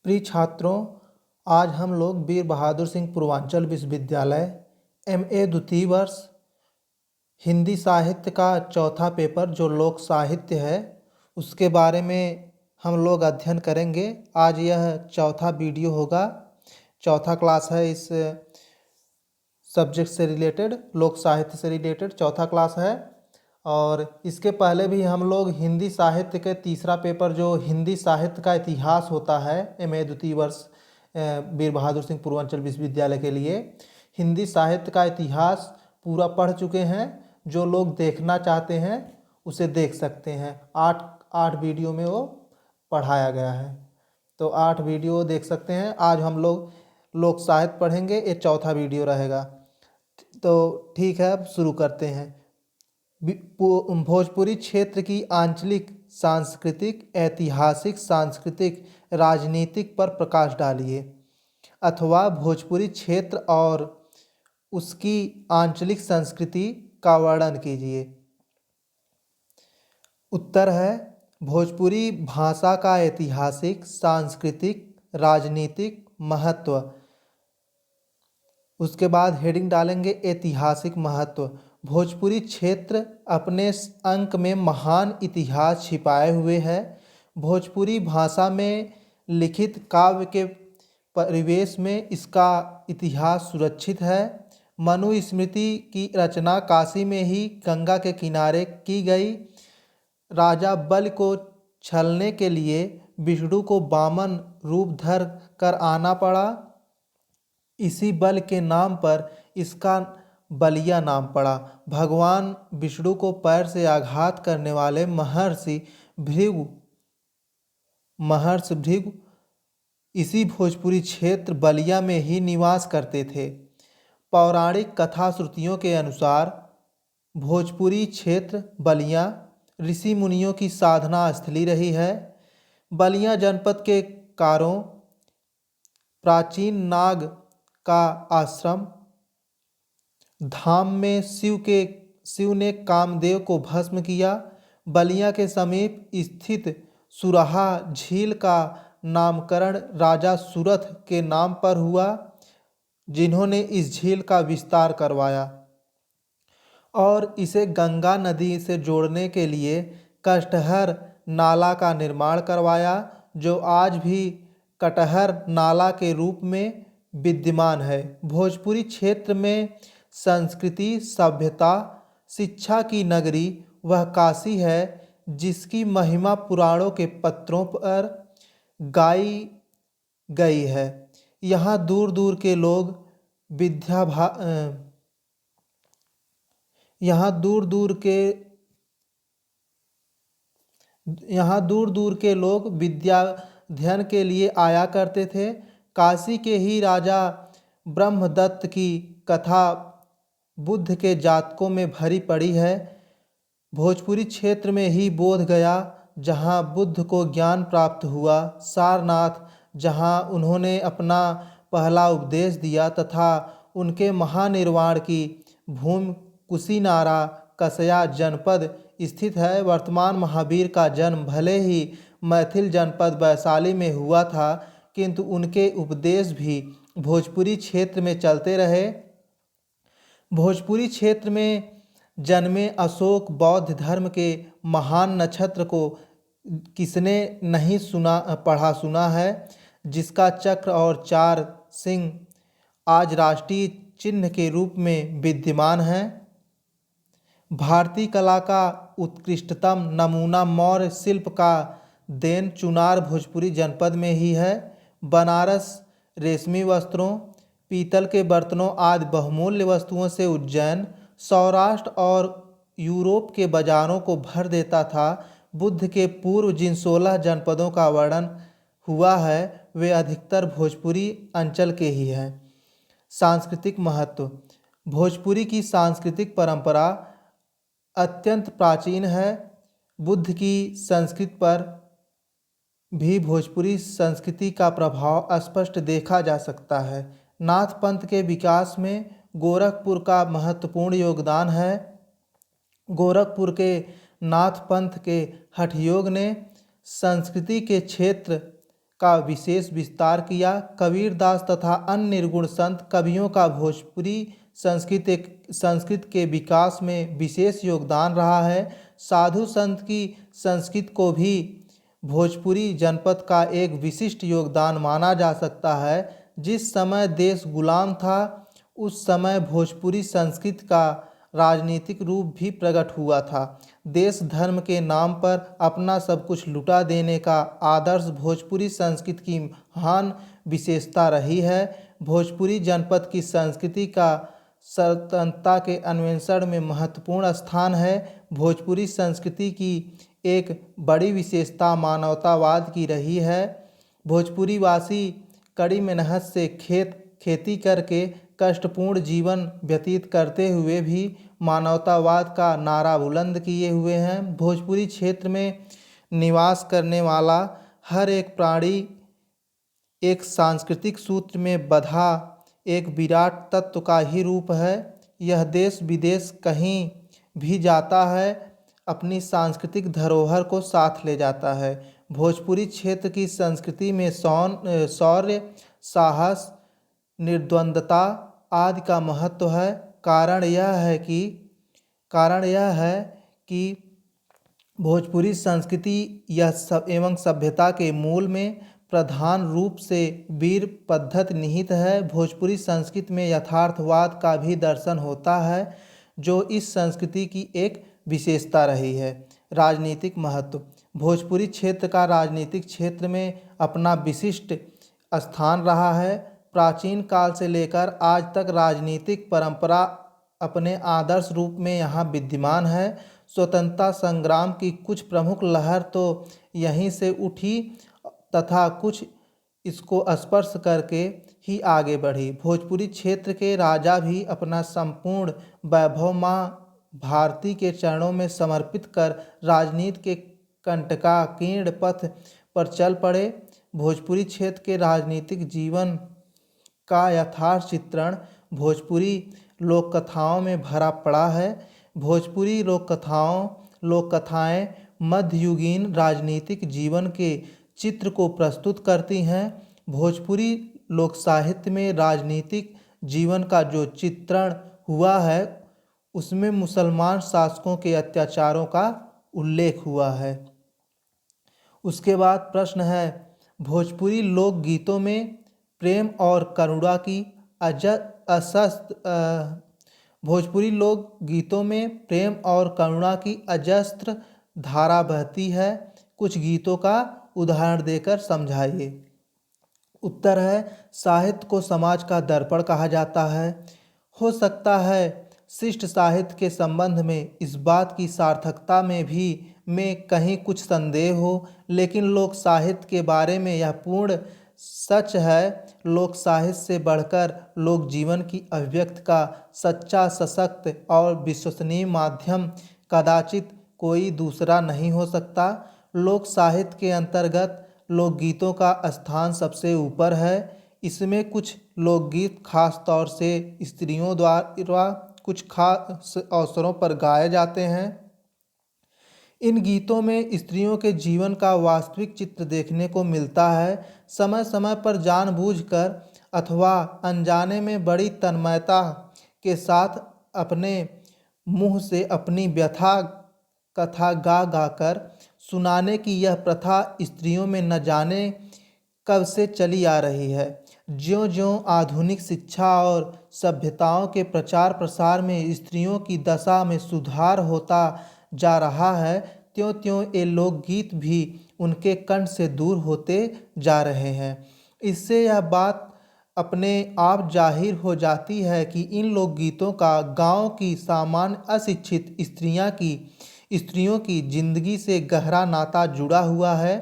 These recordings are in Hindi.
प्रिय छात्रों, आज हम लोग वीर बहादुर सिंह पूर्वांचल विश्वविद्यालय MA द्वितीय वर्ष हिंदी साहित्य का चौथा पेपर जो लोक साहित्य है उसके बारे में हम लोग अध्ययन करेंगे। आज यह चौथा वीडियो होगा। चौथा क्लास है, इस सब्जेक्ट से रिलेटेड, लोक साहित्य से रिलेटेड चौथा क्लास है। और इसके पहले भी हम लोग हिंदी साहित्य के तीसरा पेपर जो हिंदी साहित्य का इतिहास होता है MA द्वितीय वर्ष वीर बहादुर सिंह पूर्वांचल विश्वविद्यालय के लिए हिंदी साहित्य का इतिहास पूरा पढ़ चुके हैं। जो लोग देखना चाहते हैं उसे देख सकते हैं। आठ वीडियो में वो पढ़ाया गया है, तो 8 वीडियो देख सकते हैं। आज हम लोग लोक साहित्य पढ़ेंगे, ये चौथा वीडियो रहेगा। तो ठीक है, अब शुरू करते हैं। भोजपुरी क्षेत्र की आंचलिक सांस्कृतिक, ऐतिहासिक, सांस्कृतिक, राजनीतिक पर प्रकाश डालिए, अथवा भोजपुरी क्षेत्र और उसकी आंचलिक संस्कृति का वर्णन कीजिए। उत्तर है भोजपुरी भाषा का ऐतिहासिक, सांस्कृतिक, राजनीतिक महत्व। उसके बाद हेडिंग डालेंगे ऐतिहासिक महत्व। भोजपुरी क्षेत्र अपने अंक में महान इतिहास छिपाए हुए है। भोजपुरी भाषा में लिखित काव्य के परिवेश में इसका इतिहास सुरक्षित है। मनुस्मृति की रचना काशी में ही गंगा के किनारे की गई। राजा बलि को छलने के लिए विष्णु को वामन रूप धर कर आना पड़ा। इसी बल के नाम पर इसका बलिया नाम पड़ा। भगवान विष्णु को पैर से आघात करने वाले महर्षि भृगु इसी भोजपुरी क्षेत्र बलिया में ही निवास करते थे। पौराणिक कथा श्रुतियों के अनुसार भोजपुरी क्षेत्र बलिया ऋषि मुनियों की साधना स्थली रही है। बलिया जनपद के कारों प्राचीन नाग का आश्रम धाम में शिव ने कामदेव को भस्म किया। बलिया के समीप स्थित सुराहा झील का नामकरण राजा सुरथ के नाम पर हुआ, जिन्होंने इस झील का विस्तार करवाया और इसे गंगा नदी से जोड़ने के लिए कटहर नाला का निर्माण करवाया, जो आज भी कटहर नाला के रूप में विद्यमान है। भोजपुरी क्षेत्र में संस्कृति, सभ्यता, शिक्षा की नगरी वह काशी है जिसकी महिमा पुराणों के पत्रों पर गाई गई है। यहाँ दूर दूर के लोग विद्या अध्ययन के लिए आया करते थे। काशी के ही राजा ब्रह्मदत्त की कथा बुद्ध के जातकों में भरी पड़ी है। भोजपुरी क्षेत्र में ही बोध गया जहाँ बुद्ध को ज्ञान प्राप्त हुआ, सारनाथ जहाँ उन्होंने अपना पहला उपदेश दिया, तथा उनके महानिर्वाण की भूमि कुशीनारा कसया जनपद स्थित है। वर्तमान महावीर का जन्म भले ही मैथिल जनपद वैशाली में हुआ था, किंतु उनके उपदेश भी भोजपुरी क्षेत्र में चलते रहे। भोजपुरी क्षेत्र में जन्मे अशोक बौद्ध धर्म के महान नक्षत्र को किसने नहीं पढ़ा सुना है, जिसका चक्र और 4 सिंह आज राष्ट्रीय चिन्ह के रूप में विद्यमान है। भारतीय कला का उत्कृष्टतम नमूना मौर्य शिल्प का देन चुनार भोजपुरी जनपद में ही है। बनारस रेशमी वस्त्रों, पीतल के बर्तनों आदि बहुमूल्य वस्तुओं से उज्जैन सौराष्ट्र और यूरोप के बाजारों को भर देता था। बुद्ध के पूर्व जिन 16 जनपदों का वर्णन हुआ है वे अधिकतर भोजपुरी अंचल के ही हैं। सांस्कृतिक महत्व। भोजपुरी की सांस्कृतिक परंपरा अत्यंत प्राचीन है। बुद्ध की संस्कृति पर भी भोजपुरी संस्कृति का प्रभाव स्पष्ट देखा जा सकता है। नाथ पंथ के विकास में गोरखपुर का महत्वपूर्ण योगदान है। गोरखपुर के नाथ पंथ के हठयोग ने संस्कृति के क्षेत्र का विशेष विस्तार किया। कबीरदास तथा अन्य निर्गुण संत कवियों का भोजपुरी संस्कृत के विकास में विशेष योगदान रहा है। साधु संत की संस्कृत को भी भोजपुरी जनपद का एक विशिष्ट योगदान माना जा सकता है। जिस समय देश गुलाम था उस समय भोजपुरी संस्कृत का राजनीतिक रूप भी प्रकट हुआ था। देश धर्म के नाम पर अपना सब कुछ लुटा देने का आदर्श भोजपुरी संस्कृत की महान विशेषता रही है। भोजपुरी जनपद की संस्कृति का स्वतंत्रता के अन्वेषण में महत्वपूर्ण स्थान है। भोजपुरी संस्कृति की एक बड़ी विशेषता मानवतावाद की रही है। भोजपुरी वासी कड़ी मेहनत से खेती करके कष्टपूर्ण जीवन व्यतीत करते हुए भी मानवतावाद का नारा बुलंद किए हुए हैं। भोजपुरी क्षेत्र में निवास करने वाला हर एक प्राणी एक सांस्कृतिक सूत्र में बंधा एक विराट तत्व का ही रूप है। यह देश विदेश कहीं भी जाता है अपनी सांस्कृतिक धरोहर को साथ ले जाता है। भोजपुरी क्षेत्र की संस्कृति में शौर्य, साहस, निर्द्वंदता आदि का महत्व है। कारण यह है कि भोजपुरी संस्कृति एवं सभ्यता के मूल में प्रधान रूप से वीर पद्धति निहित है। भोजपुरी संस्कृति में यथार्थवाद का भी दर्शन होता है जो इस संस्कृति की एक विशेषता रही है। राजनीतिक महत्व। भोजपुरी क्षेत्र का राजनीतिक क्षेत्र में अपना विशिष्ट स्थान रहा है। प्राचीन काल से लेकर आज तक राजनीतिक परंपरा अपने आदर्श रूप में यहाँ विद्यमान है। स्वतंत्रता संग्राम की कुछ प्रमुख लहर तो यहीं से उठी तथा कुछ इसको स्पर्श करके ही आगे बढ़ी। भोजपुरी क्षेत्र के राजा भी अपना संपूर्ण वैभव माँ भारती के चरणों में समर्पित कर राजनीति के कंटकाकीर्ण पथ पर चल पड़े। भोजपुरी क्षेत्र के राजनीतिक जीवन का यथार्थ चित्रण भोजपुरी लोक कथाओं में भरा पड़ा है। भोजपुरी लोककथाएं मध्ययुगीन राजनीतिक जीवन के चित्र को प्रस्तुत करती हैं। भोजपुरी लोक साहित्य में राजनीतिक जीवन का जो चित्रण हुआ है उसमें मुसलमान शासकों के अत्याचारों का उल्लेख हुआ है। उसके बाद प्रश्न है, भोजपुरी लोकगीतों में प्रेम और करुणा की भोजपुरी लोकगीतों में प्रेम और करुणा की अजस्त्र धारा बहती है। कुछ गीतों का उदाहरण देकर समझाइए। उत्तर है, साहित्य को समाज का दर्पण कहा जाता है। हो सकता है शिष्ट साहित्य के संबंध में इस बात की सार्थकता में कहीं कुछ संदेह हो, लेकिन लोक साहित्य के बारे में यह पूर्ण सच है। लोक साहित्य से बढ़कर लोक जीवन की अभिव्यक्ति का सच्चा, सशक्त और विश्वसनीय माध्यम कदाचित कोई दूसरा नहीं हो सकता। लोक साहित्य के अंतर्गत लोकगीतों का स्थान सबसे ऊपर है। इसमें कुछ लोकगीत खास तौर से स्त्रियों द्वारा कुछ खास अवसरों पर गाए जाते हैं। इन गीतों में स्त्रियों के जीवन का वास्तविक चित्र देखने को मिलता है। समय समय पर जानबूझकर अथवा अनजाने में बड़ी तन्मयता के साथ अपने मुंह से अपनी व्यथा कथा गा कर सुनाने की यह प्रथा स्त्रियों में न जाने कब से चली आ रही है। ज्यों-ज्यों आधुनिक शिक्षा और सभ्यताओं के प्रचार प्रसार में स्त्रियों की दशा में सुधार होता जा रहा है, त्यों-त्यों ये लोकगीत भी उनके कंठ से दूर होते जा रहे हैं। इससे यह बात अपने आप जाहिर हो जाती है कि इन लोकगीतों का गांव की सामान्य अशिक्षित स्त्रियों की जिंदगी से गहरा नाता जुड़ा हुआ है।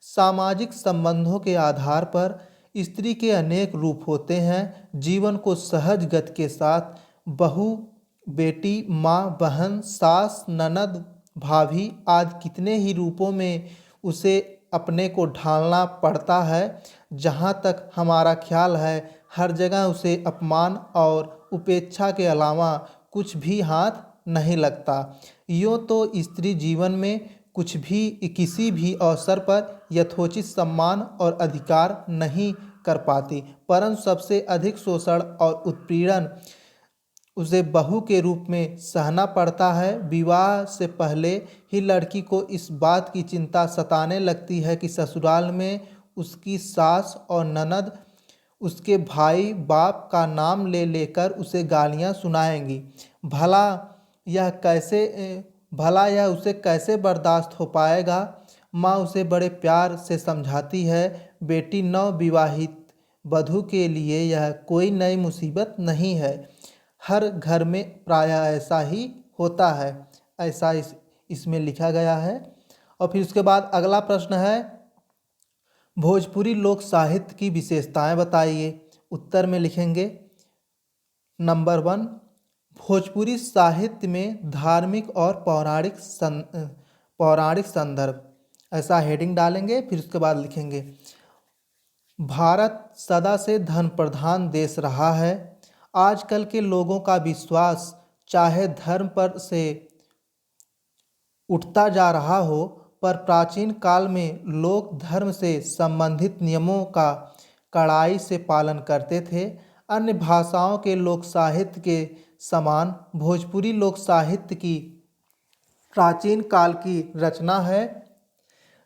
सामाजिक संबंधों के आधार पर स्त्री के अनेक रूप होते हैं। जीवन को सहज गति के साथ बहू, बेटी, माँ, बहन, सास, ननद, भाभी आदि कितने ही रूपों में उसे अपने को ढालना पड़ता है। जहाँ तक हमारा ख्याल है हर जगह उसे अपमान और उपेक्षा के अलावा कुछ भी हाथ नहीं लगता। यूँ तो स्त्री जीवन में किसी भी अवसर पर यथोचित सम्मान और अधिकार नहीं कर पाती, परंतु सबसे अधिक शोषण और उत्पीड़न उसे बहू के रूप में सहना पड़ता है। विवाह से पहले ही लड़की को इस बात की चिंता सताने लगती है कि ससुराल में उसकी सास और ननद उसके भाई बाप का नाम ले लेकर उसे गालियां सुनाएंगी। भला यह उसे कैसे बर्दाश्त हो पाएगा। माँ उसे बड़े प्यार से समझाती है, बेटी, नव विवाहित वधू के लिए यह कोई नई मुसीबत नहीं है, हर घर में प्रायः ऐसा ही होता है। ऐसा इसमें लिखा गया है। और फिर उसके बाद अगला प्रश्न है, भोजपुरी लोक साहित्य की विशेषताएं बताइए। उत्तर में लिखेंगे, नंबर 1, भोजपुरी साहित्य में धार्मिक और पौराणिक संदर्भ, ऐसा हेडिंग डालेंगे। फिर उसके बाद लिखेंगे, भारत सदा से धन प्रधान देश रहा है। आजकल के लोगों का विश्वास चाहे धर्म पर से उठता जा रहा हो, पर प्राचीन काल में लोग धर्म से संबंधित नियमों का कड़ाई से पालन करते थे। अन्य भाषाओं के लोक साहित्य के समान भोजपुरी लोक साहित्य की प्राचीन काल की रचना है।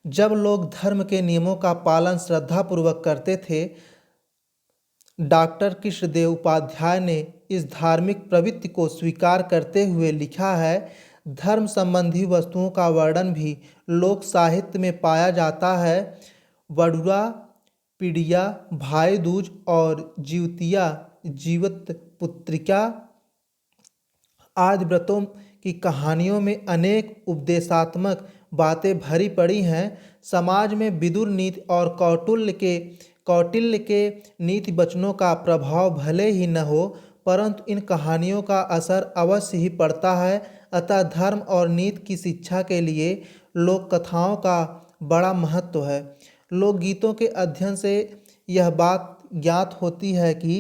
जब लोग धर्म के नियमों का पालन श्रद्धापूर्वक करते थे। डॉक्टर कृष्णदेव उपाध्याय ने इस धार्मिक प्रवृत्ति को स्वीकार करते हुए लिखा है, धर्म संबंधी वस्तुओं का वर्णन भी लोक साहित्य में पाया जाता है। वडुआ, पिड़िया, भाई दूज और जीवतिया, जीवत पुत्रिका आदि व्रतों की कहानियों में अनेक उपदेशात्मक बातें भरी पड़ी हैं। समाज में विदुर नीति और कौटिल्य के नीति वचनों का प्रभाव भले ही न हो, परंतु इन कहानियों का असर अवश्य ही पड़ता है। अतः धर्म और नीति की शिक्षा के लिए लोक कथाओं का बड़ा महत्व है। लोकगीतों के अध्ययन से यह बात ज्ञात होती है कि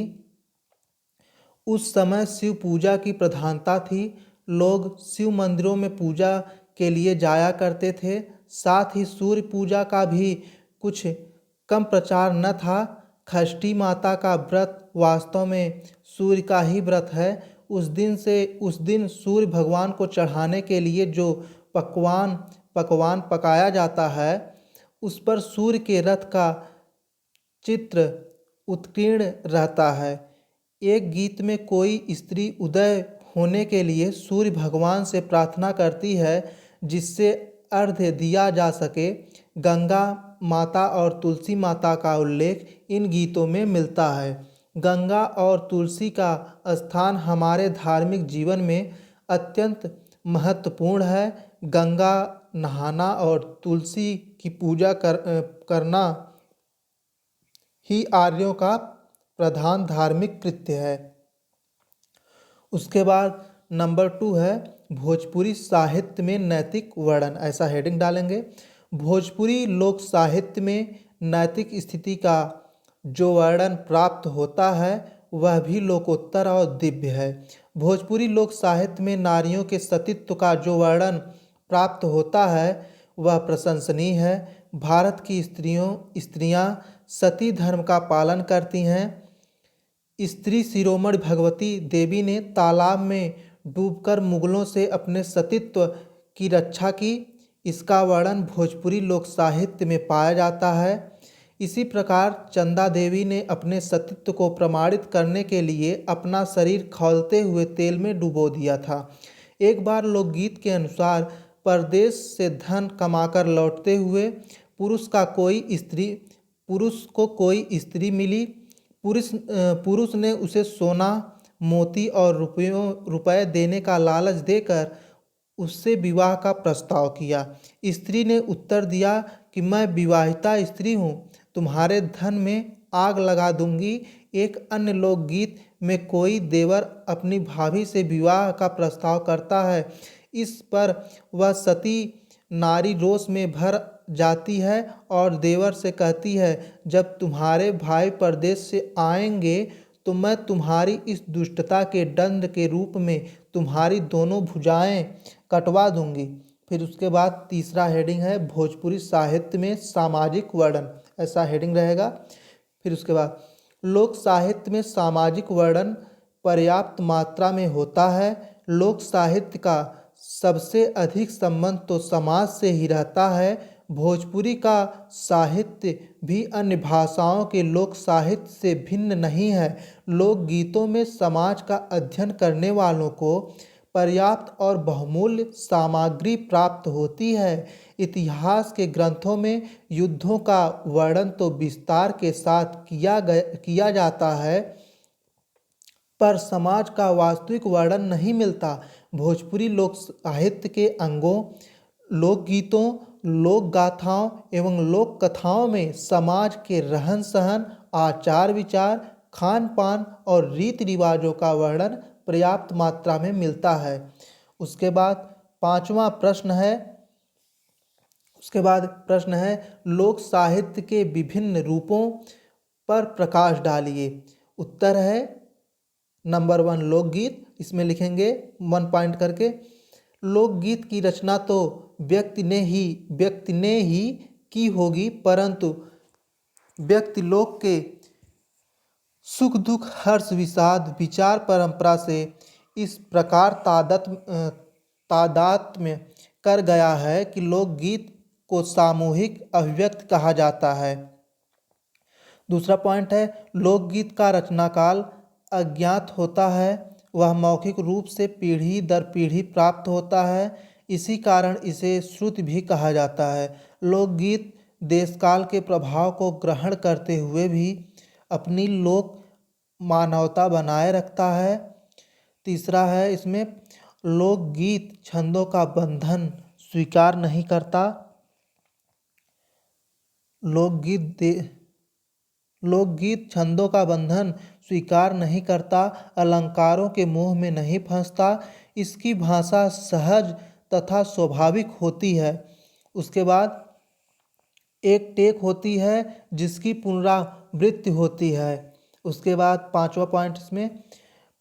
उस समय शिव पूजा की प्रधानता थी। लोग शिव मंदिरों में पूजा के लिए जाया करते थे। साथ ही सूर्य पूजा का भी कुछ कम प्रचार न था। षष्ठी माता का व्रत वास्तव में सूर्य का ही व्रत है। उस दिन सूर्य भगवान को चढ़ाने के लिए जो पकवान पकाया जाता है, उस पर सूर्य के रथ का चित्र उत्कीर्ण रहता है। एक गीत में कोई स्त्री उदय होने के लिए सूर्य भगवान से प्रार्थना करती है, जिससे अर्घ्य दिया जा सके। गंगा माता और तुलसी माता का उल्लेख इन गीतों में मिलता है। गंगा और तुलसी का स्थान हमारे धार्मिक जीवन में अत्यंत महत्वपूर्ण है। गंगा नहाना और तुलसी की पूजा करना ही आर्यों का प्रधान धार्मिक कृत्य है। उसके बाद नंबर 2 है, भोजपुरी साहित्य में नैतिक वर्णन, ऐसा हेडिंग डालेंगे। भोजपुरी लोक साहित्य में नैतिक स्थिति का जो वर्णन प्राप्त होता है, वह भी लोकोत्तर और दिव्य है। भोजपुरी लोक साहित्य में नारियों के सतीत्व का जो वर्णन प्राप्त होता है, वह प्रशंसनीय है। भारत की स्त्रियां सती धर्म का पालन करती हैं। स्त्री शिरोमणि भगवती देवी ने तालाब में डूबकर मुगलों से अपने सतीत्व की रक्षा की। इसका वर्णन भोजपुरी लोक साहित्य में पाया जाता है। इसी प्रकार चंदा देवी ने अपने सतीत्व को प्रमाणित करने के लिए अपना शरीर खौलते हुए तेल में डुबो दिया था। एक बार लोकगीत के अनुसार परदेश से धन कमाकर लौटते हुए पुरुष को कोई स्त्री मिली। पुरुष ने उसे सोना, मोती और रुपए देने का लालच देकर उससे विवाह का प्रस्ताव किया। स्त्री ने उत्तर दिया कि मैं विवाहिता स्त्री हूँ, तुम्हारे धन में आग लगा दूंगी। एक अन्य लोकगीत में कोई देवर अपनी भाभी से विवाह का प्रस्ताव करता है। इस पर वह सती नारी रोष में भर जाती है और देवर से कहती है, जब तुम्हारे भाई परदेश से आएंगे तो मैं तुम्हारी इस दुष्टता के दंड के रूप में तुम्हारी दोनों भुजाएं कटवा दूंगी। फिर उसके बाद तीसरा हेडिंग है भोजपुरी साहित्य में सामाजिक वर्णन, ऐसा हेडिंग रहेगा। फिर उसके बाद लोक साहित्य में सामाजिक वर्णन पर्याप्त मात्रा में होता है। लोक साहित्य का सबसे अधिक संबंध तो समाज से ही रहता है। भोजपुरी का साहित्य भी अन्य भाषाओं के लोक साहित्य से भिन्न नहीं है। लोकगीतों में समाज का अध्ययन करने वालों को पर्याप्त और बहुमूल्य सामग्री प्राप्त होती है। इतिहास के ग्रंथों में युद्धों का वर्णन तो विस्तार के साथ किया जाता है, पर समाज का वास्तविक वर्णन नहीं मिलता। भोजपुरी लोक साहित्य के अंगों, लोकगीतों, लोक गाथाओं एवं लोक कथाओं में समाज के रहन सहन, आचार विचार, खान पान और रीति रिवाजों का वर्णन पर्याप्त मात्रा में मिलता है। उसके बाद पांचवा प्रश्न है, लोक साहित्य के विभिन्न रूपों पर प्रकाश डालिए। उत्तर है नंबर 1 लोकगीत। इसमें लिखेंगे 1 पॉइंट करके। लोकगीत की रचना तो व्यक्ति ने ही की होगी, परंतु व्यक्ति लोक के सुख दुख हर्ष विषाद विचार परंपरा से इस प्रकार तादात्म्य कर गया है कि लोकगीत को सामूहिक अभिव्यक्ति कहा जाता है। दूसरा पॉइंट है लोकगीत का रचनाकाल अज्ञात होता है। वह मौखिक रूप से पीढ़ी दर पीढ़ी प्राप्त होता है, इसी कारण इसे श्रुति भी कहा जाता है। लोकगीत देशकाल के प्रभाव को ग्रहण करते हुए भी अपनी लोक मानवता बनाए रखता है। तीसरा है इसमें लोकगीत छंदों का बंधन स्वीकार नहीं करता। लोकगीत छंदों का बंधन स्वीकार नहीं करता, अलंकारों के मोह में नहीं फंसता। इसकी भाषा सहज तथा स्वाभाविक होती है। उसके बाद एक टेक होती है जिसकी पुनरावृत्ति होती है। उसके बाद पांचवा पॉइंट इसमें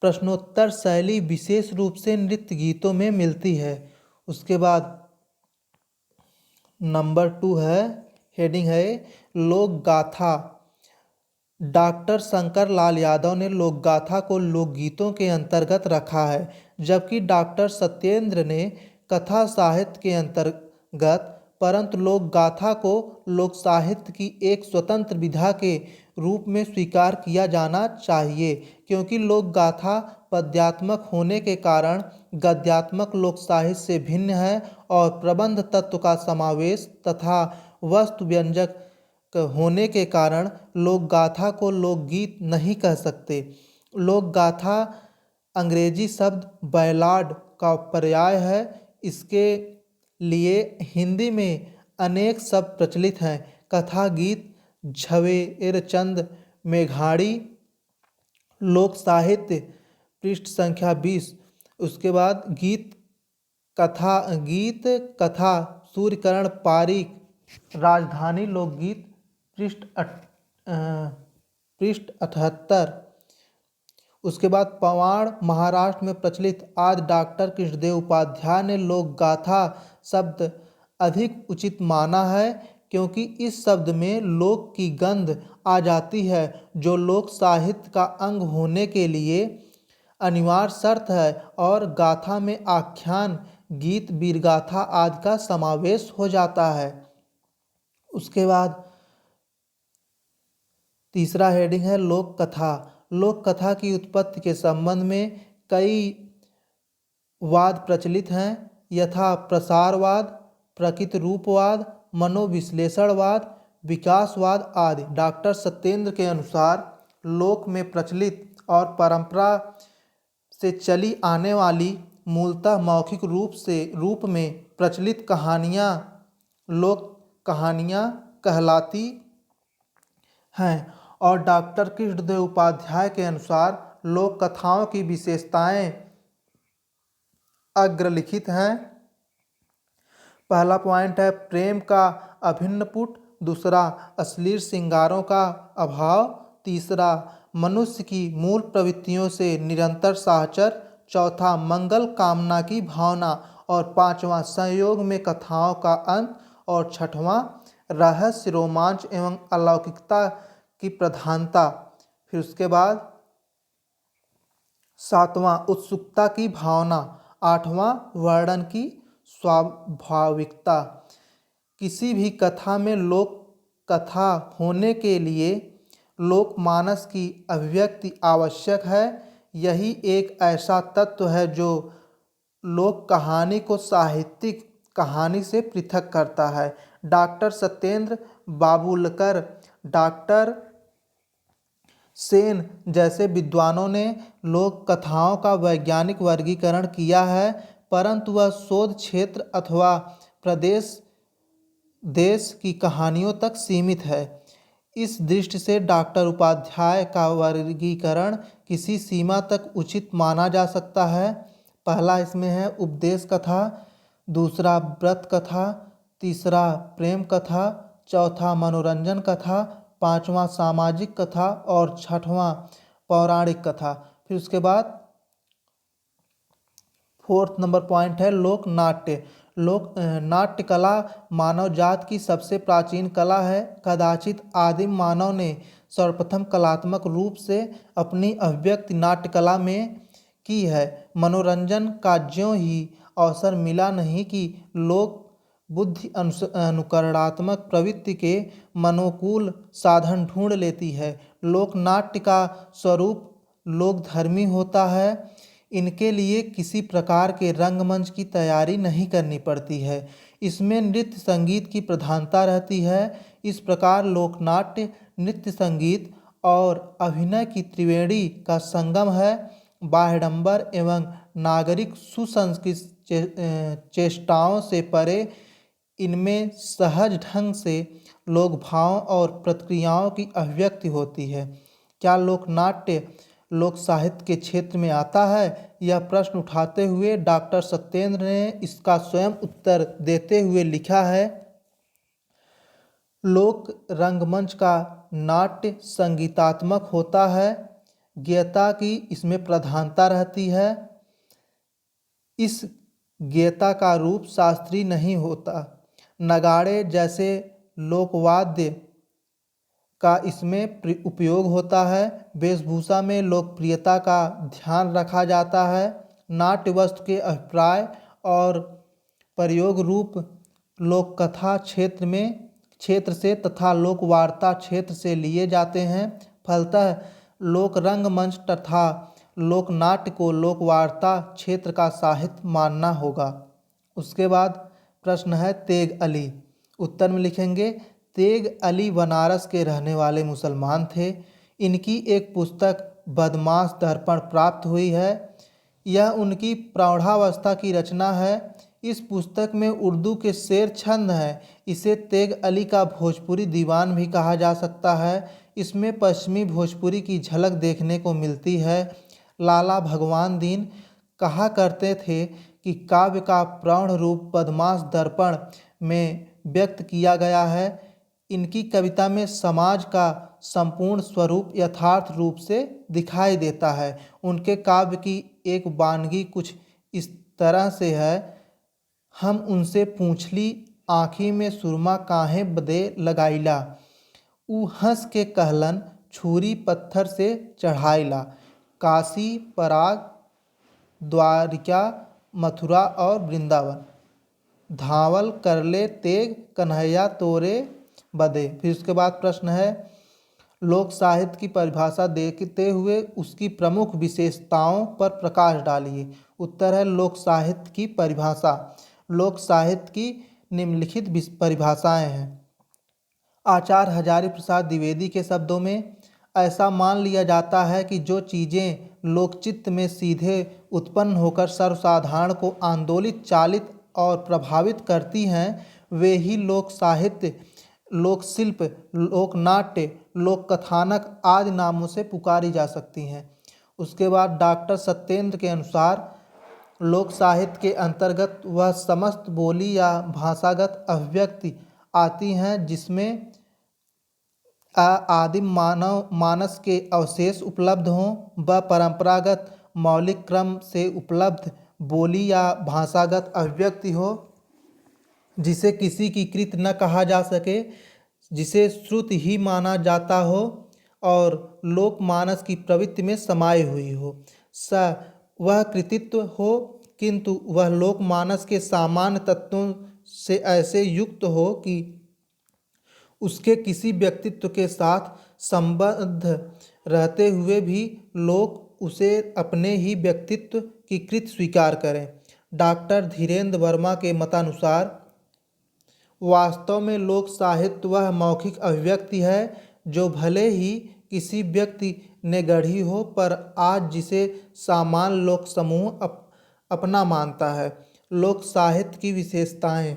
प्रश्नोत्तर शैली विशेष रूप से नृत्य गीतों में मिलती है। उसके बाद नंबर 2 है, हेडिंग है लोक गाथा। डॉक्टर शंकर लाल यादव ने लोकगाथा को लोकगीतों के अंतर्गत रखा है, जबकि डॉक्टर सत्येंद्र ने कथा साहित्य के अंतर्गत, परंतु लोकगाथा को लोक साहित्य की एक स्वतंत्र विधा के रूप में स्वीकार किया जाना चाहिए, क्योंकि लोकगाथा पद्यात्मक होने के कारण गद्यात्मक लोक साहित्य से भिन्न है और प्रबंध तत्व का समावेश तथा वस्तु व्यंजक होने के कारण लोकगाथा को लोकगीत नहीं कह सकते। लोकगाथा अंग्रेजी शब्द बैलाड का पर्याय है। इसके लिए हिंदी में अनेक शब्द प्रचलित हैं। कथा गीत, झवेरचंद मेघाड़ी, लोक साहित्य पृष्ठ संख्या 20। उसके बाद गीत कथा सूर्यकर्ण पारिक, राजधानी लोकगीत पृष्ठ 78। उसके बाद पवाड़ महाराष्ट्र में प्रचलित आज डॉक्टर कृष्णदेव उपाध्याय ने लोकगाथा शब्द अधिक उचित माना है, क्योंकि इस शब्द में लोक की गंध आ जाती है, जो लोक साहित्य का अंग होने के लिए अनिवार्य शर्त है, और गाथा में आख्यान, गीत, वीरगाथा आदि का समावेश हो जाता है। उसके बाद तीसरा हेडिंग है लोक कथा। लोक कथा की उत्पत्ति के संबंध में कई वाद प्रचलित हैं, यथा प्रसारवाद, प्रकृति रूपवाद, मनोविश्लेषणवाद, विकासवाद आदि। डॉक्टर सत्येंद्र के अनुसार लोक में प्रचलित और परंपरा से चली आने वाली मूलतः मौखिक रूप में प्रचलित कहानियाँ लोक कहानियाँ कहलाती हैं, और डॉक्टर कृष्णदेव उपाध्याय के अनुसार लोक कथाओं की विशेषताएं अग्रलिखित हैं। पहला पॉइंट है प्रेम का अभिन्न पुट, दूसरा अश्लील श्रृंगारों का अभाव, तीसरा मनुष्य की मूल प्रवृत्तियों से निरंतर साहचर्य, चौथा मंगल कामना की भावना और 5वां संयोग में कथाओं का अंत और 6वां रहस्य रोमांच एवं अलौकिकता की प्रधानता। फिर उसके बाद 7वां उत्सुकता की भावना, 8वां वर्णन की स्वाभाविकता। किसी भी कथा में लोक कथा होने के लिए लोकमानस की अभिव्यक्ति आवश्यक है। यही एक ऐसा तत्व है जो लोक कहानी को साहित्यिक कहानी से पृथक करता है। डॉक्टर सत्येंद्र बाबुलकर, डॉक्टर सेन जैसे विद्वानों ने लोक कथाओं का वैज्ञानिक वर्गीकरण किया है, परंतु वह शोध क्षेत्र अथवा प्रदेश देश की कहानियों तक सीमित है। इस दृष्टि से डॉक्टर उपाध्याय का वर्गीकरण किसी सीमा तक उचित माना जा सकता है। पहला इसमें है उपदेश कथा, दूसरा व्रत कथा, तीसरा प्रेम कथा, चौथा मनोरंजन कथा, 5वां सामाजिक कथा और 6वां पौराणिक कथा। फिर उसके बाद 4th नंबर पॉइंट है लोक नाट्य। लोक नाट्य कला मानव जात की सबसे प्राचीन कला है। कदाचित आदिम मानव ने सर्वप्रथम कलात्मक रूप से अपनी अभिव्यक्ति नाट्य कला में की है। मनोरंजन का ज्यों ही अवसर मिला नहीं कि लोक बुद्धि अनुकरणात्मक प्रवृत्ति के मनोकूल साधन ढूंढ लेती है। लोक नाट्य का स्वरूप लोकधर्मी होता है। इनके लिए किसी प्रकार के रंगमंच की तैयारी नहीं करनी पड़ती है। इसमें नृत्य संगीत की प्रधानता रहती है। इस प्रकार लोकनाट्य नृत्य संगीत और अभिनय की त्रिवेणी का संगम है। बाह्यडंबर एवं नागरिक सुसंस्कृत चेष्टाओं से परे इनमें सहज ढंग से लोक भावों और प्रतिक्रियाओं की अभिव्यक्ति होती है। क्या लोकनाट्य लोक साहित्य के क्षेत्र में आता है? यह प्रश्न उठाते हुए डॉक्टर सत्येंद्र ने इसका स्वयं उत्तर देते हुए लिखा है, लोक रंगमंच का नाट्य संगीतात्मक होता है। गेयता की इसमें प्रधानता रहती है। इस गेयता का रूप शास्त्रीय नहीं होता। नगाड़े जैसे लोकवाद्य का इसमें उपयोग होता है। वेशभूषा में लोकप्रियता का ध्यान रखा जाता है। नाट्य वस्तु के अभिप्राय और प्रयोग रूप लोककथा क्षेत्र से तथा लोकवार्ता क्षेत्र से लिए जाते हैं। फलतः लोक रंगमंच तथा लोकनाट्य को लोकवार्ता क्षेत्र का साहित्य मानना होगा। उसके बाद प्रश्न है तेग अली। उत्तर में लिखेंगे, तेग अली बनारस के रहने वाले मुसलमान थे। इनकी एक पुस्तक बदमाश दर्पण प्राप्त हुई है। यह उनकी प्रौढ़ावस्था की रचना है। इस पुस्तक में उर्दू के शेर छंद हैं। इसे तेग अली का भोजपुरी दीवान भी कहा जा सकता है। इसमें पश्चिमी भोजपुरी की झलक देखने को मिलती है। लाला भगवान दीन कहा करते थे कि काव्य का प्रौढ़ रूप बदमाश दर्पण में व्यक्त किया गया है। इनकी कविता में समाज का संपूर्ण स्वरूप यथार्थ रूप से दिखाई देता है। उनके काव्य की एक वानगी कुछ इस तरह से है, हम उनसे पूछली आँखी में सुरमा काहे बदे लगाईला, ऊ हंस के कहलन छुरी पत्थर से चढ़ाईला। काशी, पराग, द्वारिका, मथुरा और वृंदावन धावल करले तेग कन्हैया तोरे बदे। फिर उसके बाद प्रश्न है, लोक साहित्य की परिभाषा देखते हुए उसकी प्रमुख विशेषताओं पर प्रकाश डालिए। उत्तर है, लोक साहित्य की परिभाषा। लोक साहित्य की निम्नलिखित परिभाषाएं हैं। आचार्य हजारी प्रसाद द्विवेदी के शब्दों में, ऐसा मान लिया जाता है कि जो चीज़ें लोकचित्त में सीधे उत्पन्न होकर सर्वसाधारण को आंदोलित, चालित और प्रभावित करती हैं, वे ही लोक साहित्य, लोक शिल्प, लोकनाट्य, लोक कथानक आदि नामों से पुकारी जा सकती हैं। उसके बाद डॉक्टर सत्येंद्र के अनुसार लोक साहित्य के अंतर्गत वह समस्त बोली या भाषागत अभिव्यक्ति आती हैं जिसमें आदिम मानव मानस के अवशेष उपलब्ध हों, व परंपरागत मौलिक क्रम से उपलब्ध बोली या भाषागत अभिव्यक्ति हो जिसे किसी की कृत न कहा जा सके, जिसे श्रुति ही माना जाता हो और लोकमानस की प्रवृत्ति में समाई हुई हो। स वह कृतित्व हो किंतु वह लोकमानस के सामान्य तत्वों से ऐसे युक्त हो कि उसके किसी व्यक्तित्व के साथ संबद्ध रहते हुए भी लोग उसे अपने ही व्यक्तित्व की कृत स्वीकार करें। डॉक्टर धीरेन्द्र वर्मा के मतानुसार वास्तव में लोक साहित्य वह मौखिक अभिव्यक्ति है जो भले ही किसी व्यक्ति ने गढ़ी हो पर आज जिसे सामान्य लोक समूह अपना मानता है। लोक साहित्य की विशेषताएं।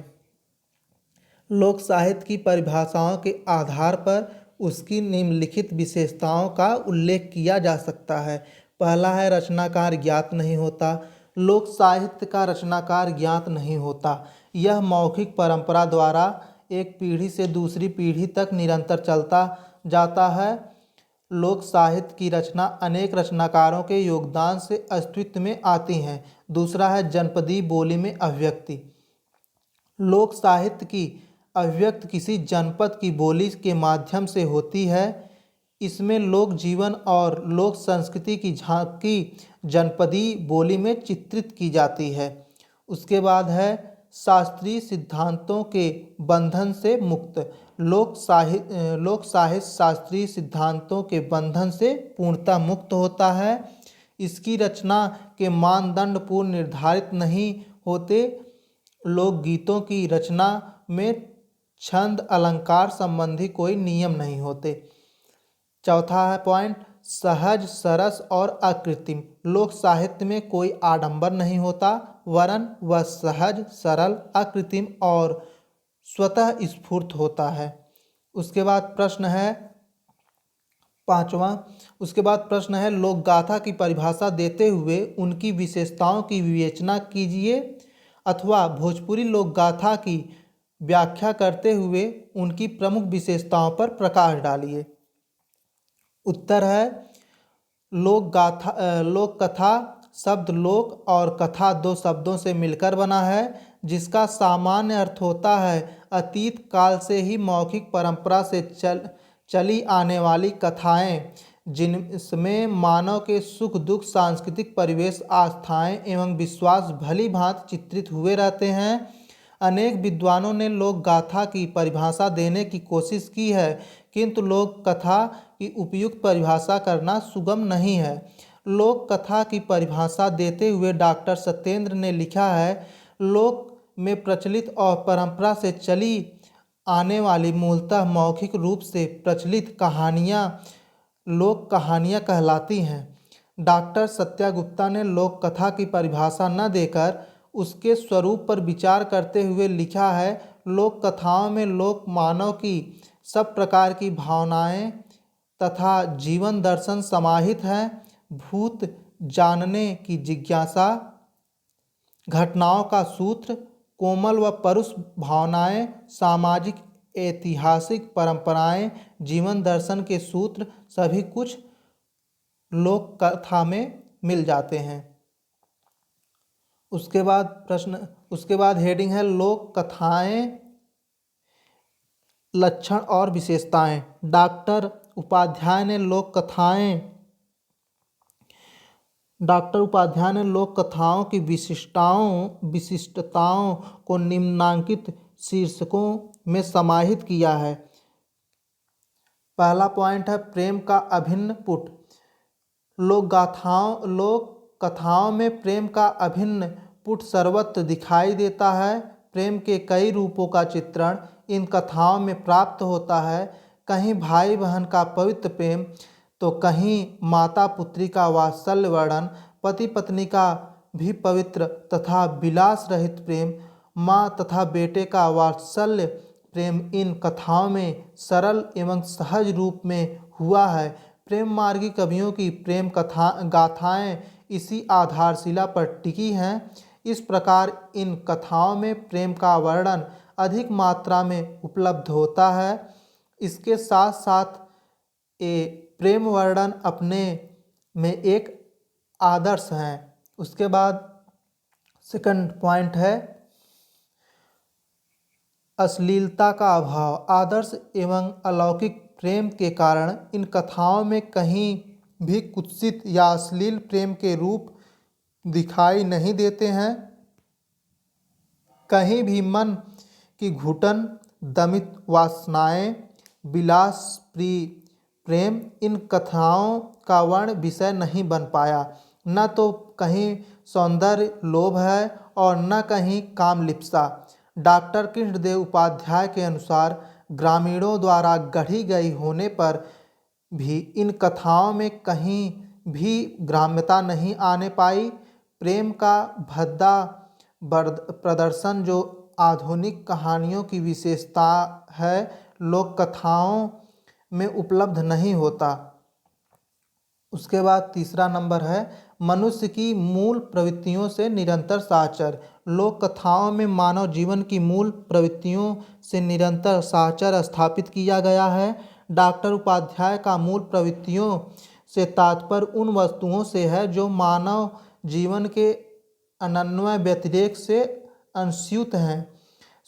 लोक साहित्य की परिभाषाओं के आधार पर उसकी निम्नलिखित विशेषताओं का उल्लेख किया जा सकता है। पहला है रचनाकार ज्ञात नहीं होता। लोक साहित्य का रचनाकार ज्ञात नहीं होता। यह मौखिक परंपरा द्वारा एक पीढ़ी से दूसरी पीढ़ी तक निरंतर चलता जाता है। लोक साहित्य की रचना अनेक रचनाकारों के योगदान से अस्तित्व में आती हैं। दूसरा है जनपदीय बोली में अभिव्यक्ति। लोक साहित्य की अभिव्यक्ति किसी जनपद की बोली के माध्यम से होती है। इसमें लोक जीवन और लोक संस्कृति की झांकी जनपदीय बोली में चित्रित की जाती है। उसके बाद है शास्त्रीय सिद्धांतों के बंधन से मुक्त। लोक साहित्य शास्त्रीय सिद्धांतों के बंधन से पूर्णतः मुक्त होता है। इसकी रचना के मानदंड पूर्व निर्धारित नहीं होते। लोकगीतों की रचना में छंद अलंकार संबंधी कोई नियम नहीं होते। चौथा है पॉइंट सहज सरस और अकृत्रिम। लोक साहित्य में कोई आडंबर नहीं होता वरन वह सहज सरल अकृत्रिम और स्वतः स्फूर्त होता है। उसके बाद प्रश्न है पांचवा। उसके बाद प्रश्न है लोक गाथा की परिभाषा देते हुए उनकी विशेषताओं की विवेचना कीजिए अथवा भोजपुरी लोक गाथा की व्याख्या करते हुए उनकी प्रमुख विशेषताओं पर प्रकाश डालिए। उत्तर है लोक कथा शब्द लोक और कथा दो शब्दों से मिलकर बना है जिसका सामान्य अर्थ होता है अतीत काल से ही मौखिक परंपरा से चली आने वाली कथाएं जिनमें मानव के सुख दुख सांस्कृतिक परिवेश आस्थाएं एवं विश्वास भली भांति चित्रित हुए रहते हैं। अनेक विद्वानों ने लोक गाथा की परिभाषा देने की कोशिश की है किंतु लोक कथा की उपयुक्त परिभाषा करना सुगम नहीं है। लोक कथा की परिभाषा देते हुए डॉक्टर सत्येंद्र ने लिखा है लोक में प्रचलित और परंपरा से चली आने वाली मूलतः मौखिक रूप से प्रचलित कहानियाँ लोक कहानियाँ कहलाती हैं। डॉक्टर सत्या गुप्ता ने लोक कथा की परिभाषा न देकर उसके स्वरूप पर विचार करते हुए लिखा है लोक कथाओं में लोक मानव की सब प्रकार की भावनाएं तथा जीवन दर्शन समाहित है। भूत जानने की जिज्ञासा, घटनाओं का सूत्र, कोमल व परुष भावनाएं, सामाजिक ऐतिहासिक परंपराएं, जीवन दर्शन के सूत्र सभी कुछ लोक कथा में मिल जाते हैं। उसके बाद हेडिंग है लोक कथाएं लक्षण और विशेषताएं। डॉक्टर उपाध्याय ने लोक कथाओं की विशिष्टताओं को निम्नांकित शीर्षकों में समाहित किया है। पहला पॉइंट है प्रेम का अभिन्न पुट। लोक कथाओं में प्रेम का अभिन्न पुट सर्वत्र दिखाई देता है। प्रेम के कई रूपों का चित्रण इन कथाओं में प्राप्त होता है। कहीं भाई बहन का पवित्र प्रेम तो कहीं माता पुत्री का वात्सल्य वर्णन, पति पत्नी का भी पवित्र तथा विलास रहित प्रेम, माँ तथा बेटे का वात्सल्य प्रेम इन कथाओं में सरल एवं सहज रूप में हुआ है। प्रेम मार्गी कवियों की प्रेम गाथाएं इसी आधारशिला पर टिकी हैं। इस प्रकार इन कथाओं में प्रेम का वर्णन अधिक मात्रा में उपलब्ध होता है। इसके साथ साथ ये प्रेम वर्णन अपने में एक आदर्श हैं। उसके बाद सेकंड पॉइंट है अश्लीलता का अभाव। आदर्श एवं अलौकिक प्रेम के कारण इन कथाओं में कहीं भी कुत्सित या अश्लील प्रेम के रूप दिखाई नहीं देते हैं। कहीं भी मन की घुटन, दमित वासनाएं, विलास प्रिय प्रेम इन कथाओं का वर्ण विषय नहीं बन पाया। न तो कहीं सौंदर्य लोभ है और न कहीं कामलिप्सा। डॉक्टर कृष्णदेव उपाध्याय के अनुसार ग्रामीणों द्वारा गढ़ी गई होने पर भी इन कथाओं में कहीं भी ग्राम्यता नहीं आने पाई। प्रेम का भद्दा प्रदर्शन जो आधुनिक कहानियों की विशेषता है, लोक कथाओं में उपलब्ध नहीं होता। उसके बाद तीसरा नंबर है मनुष्य की मूल प्रवृत्तियों से निरंतर साहचर्य। लोक कथाओं में मानव जीवन की मूल प्रवृत्तियों से निरंतर साहचर्य स्थापित किया गया है। डॉक्टर उपाध्याय का मूल प्रवृत्तियों से तात्पर्य उन वस्तुओं से है जो मानव जीवन के अनन्वय व्यतिरेक से अंशयुत हैं।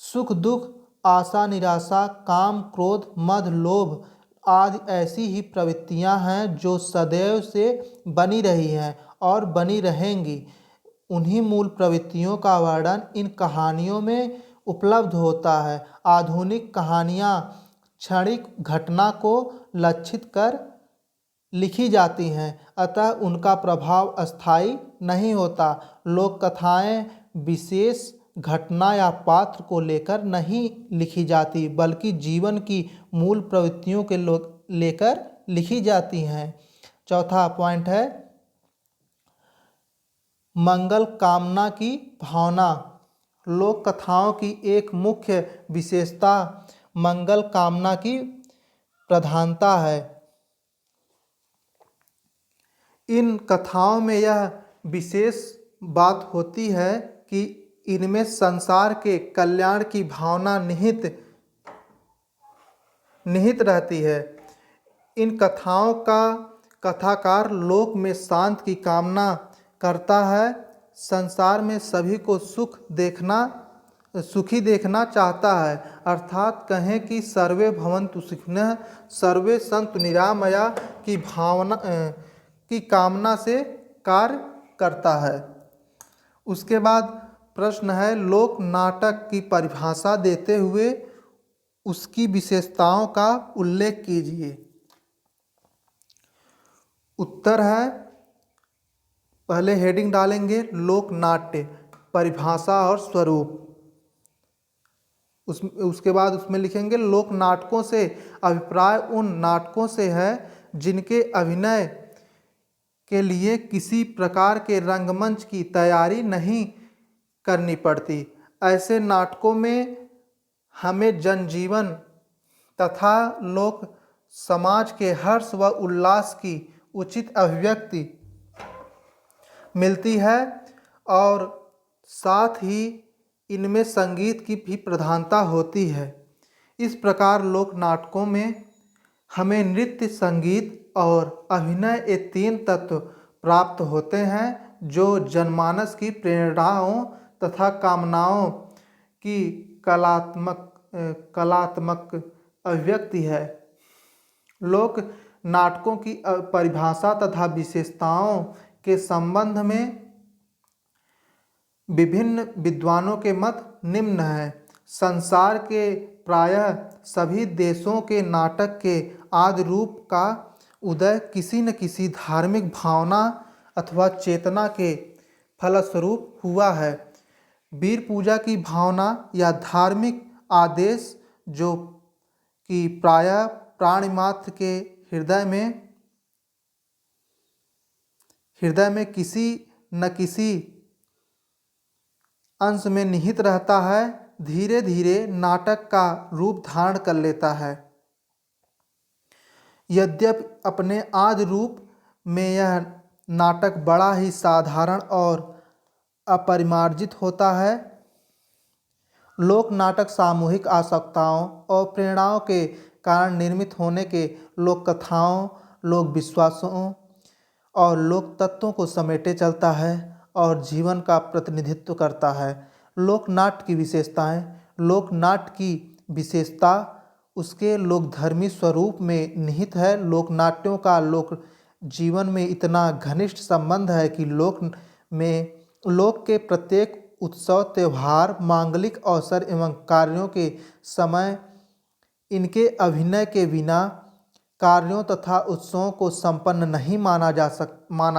सुख दुख, आशा निराशा, काम क्रोध मद लोभ आदि ऐसी ही प्रवृत्तियां हैं जो सदैव से बनी रही हैं और बनी रहेंगी। उन्हीं मूल प्रवृत्तियों का वर्णन इन कहानियों में उपलब्ध होता है। आधुनिक कहानियाँ क्षणिक घटना को लक्षित कर लिखी जाती हैं, अतः उनका प्रभाव अस्थायी नहीं होता। लोक कथाएँ विशेष घटना या पात्र को लेकर नहीं लिखी जाती, बल्कि जीवन की मूल प्रवृत्तियों के लेकर लिखी जाती हैं। चौथा पॉइंट है मंगल कामना की भावना। लोक कथाओं की एक मुख्य विशेषता मंगल कामना की प्रधानता है। इन कथाओं में यह विशेष बात होती है कि इनमें संसार के कल्याण की भावना निहित रहती है। इन कथाओं का कथाकार लोक में शांति की कामना करता है, संसार में सभी को सुखी देखना चाहता है। अर्थात कहें कि सर्वे भवन्तु सुखिनः, सर्वे सन्तु निरामया की भावना की कामना से कार्य करता है। उसके बाद प्रश्न है लोक नाटक की परिभाषा देते हुए उसकी विशेषताओं का उल्लेख कीजिए। उत्तर है, पहले हेडिंग डालेंगे लोक नाट्य परिभाषा और स्वरूप। उसके बाद उसमें लिखेंगे लोक नाटकों से अभिप्राय उन नाटकों से है जिनके अभिनय के लिए किसी प्रकार के रंगमंच की तैयारी नहीं करनी पड़ती। ऐसे नाटकों में हमें जनजीवन तथा लोक समाज के हर्ष व उल्लास की उचित अभिव्यक्ति मिलती है और साथ ही इनमें संगीत की भी प्रधानता होती है। इस प्रकार लोक नाटकों में हमें नृत्य, संगीत और अभिनय ये तीन तत्व प्राप्त होते हैं जो जनमानस की प्रेरणाओं तथा कामनाओं की कलात्मक अभिव्यक्ति है। लोक नाटकों की परिभाषा तथा विशेषताओं के संबंध में विभिन्न विद्वानों के मत निम्न हैं। संसार के प्रायः सभी देशों के नाटक के आदि रूप का उदय किसी न किसी धार्मिक भावना अथवा चेतना के फलस्वरूप हुआ है। वीर पूजा की भावना या धार्मिक आदेश जो कि प्रायः प्राणिमात्र के हृदय में किसी न किसी अंश में निहित रहता है, धीरे धीरे नाटक का रूप धारण कर लेता है। यद्यपि अपने आदि रूप में यह नाटक बड़ा ही साधारण और अपरिमार्जित होता है। लोक नाटक सामूहिक आवश्यकताओं और प्रेरणाओं के कारण निर्मित होने के लोक कथाओं, लोक विश्वासों और लोक तत्वों को समेटे चलता है और जीवन का प्रतिनिधित्व करता है। लोकनाट्य की विशेषताएं। लोकनाट्य की विशेषता उसके लोकधर्मी स्वरूप में निहित है। लोकनाट्यों का लोक जीवन में इतना घनिष्ठ संबंध है कि लोक के प्रत्येक उत्सव, त्यौहार, मांगलिक अवसर एवं कार्यों के समय इनके अभिनय के बिना कार्यों तथा उत्सवों को संपन्न नहीं माना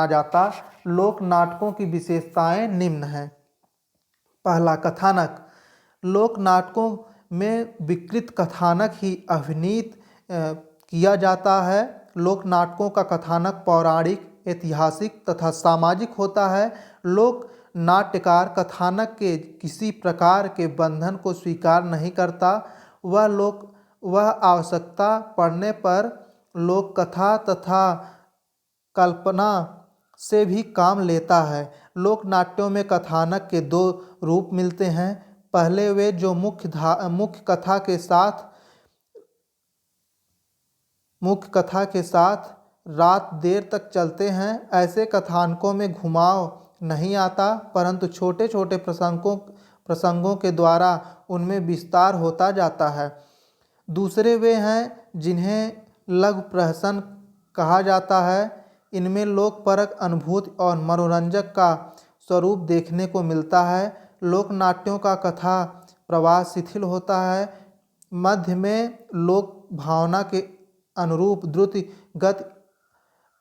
जाता। लोक नाटकों की विशेषताएं निम्न हैं। पहला, कथानक। लोक नाटकों में विकृत कथानक ही अभिनीत किया जाता है। लोक नाटकों का कथानक पौराणिक, ऐतिहासिक तथा सामाजिक होता है। लोक नाट्यकार कथानक के किसी प्रकार के बंधन को स्वीकार नहीं करता। वह आवश्यकता पड़ने पर लोक कथा तथा कल्पना से भी काम लेता है। लोक नाट्यों में कथानक के दो रूप मिलते हैं। पहले वे जो मुख्य कथा के साथ रात देर तक चलते हैं। ऐसे कथानकों में घुमाव नहीं आता, परंतु छोटे छोटे प्रसंगों के द्वारा उनमें विस्तार होता जाता है। दूसरे वे हैं जिन्हें लघु प्रहसन कहा जाता है। इनमें लोकपरक अनुभूति और मनोरंजक का स्वरूप देखने को मिलता है। लोक नाट्यों का कथा प्रवाह शिथिल होता है। मध्य में लोक भावना के अनुरूप द्रुत गति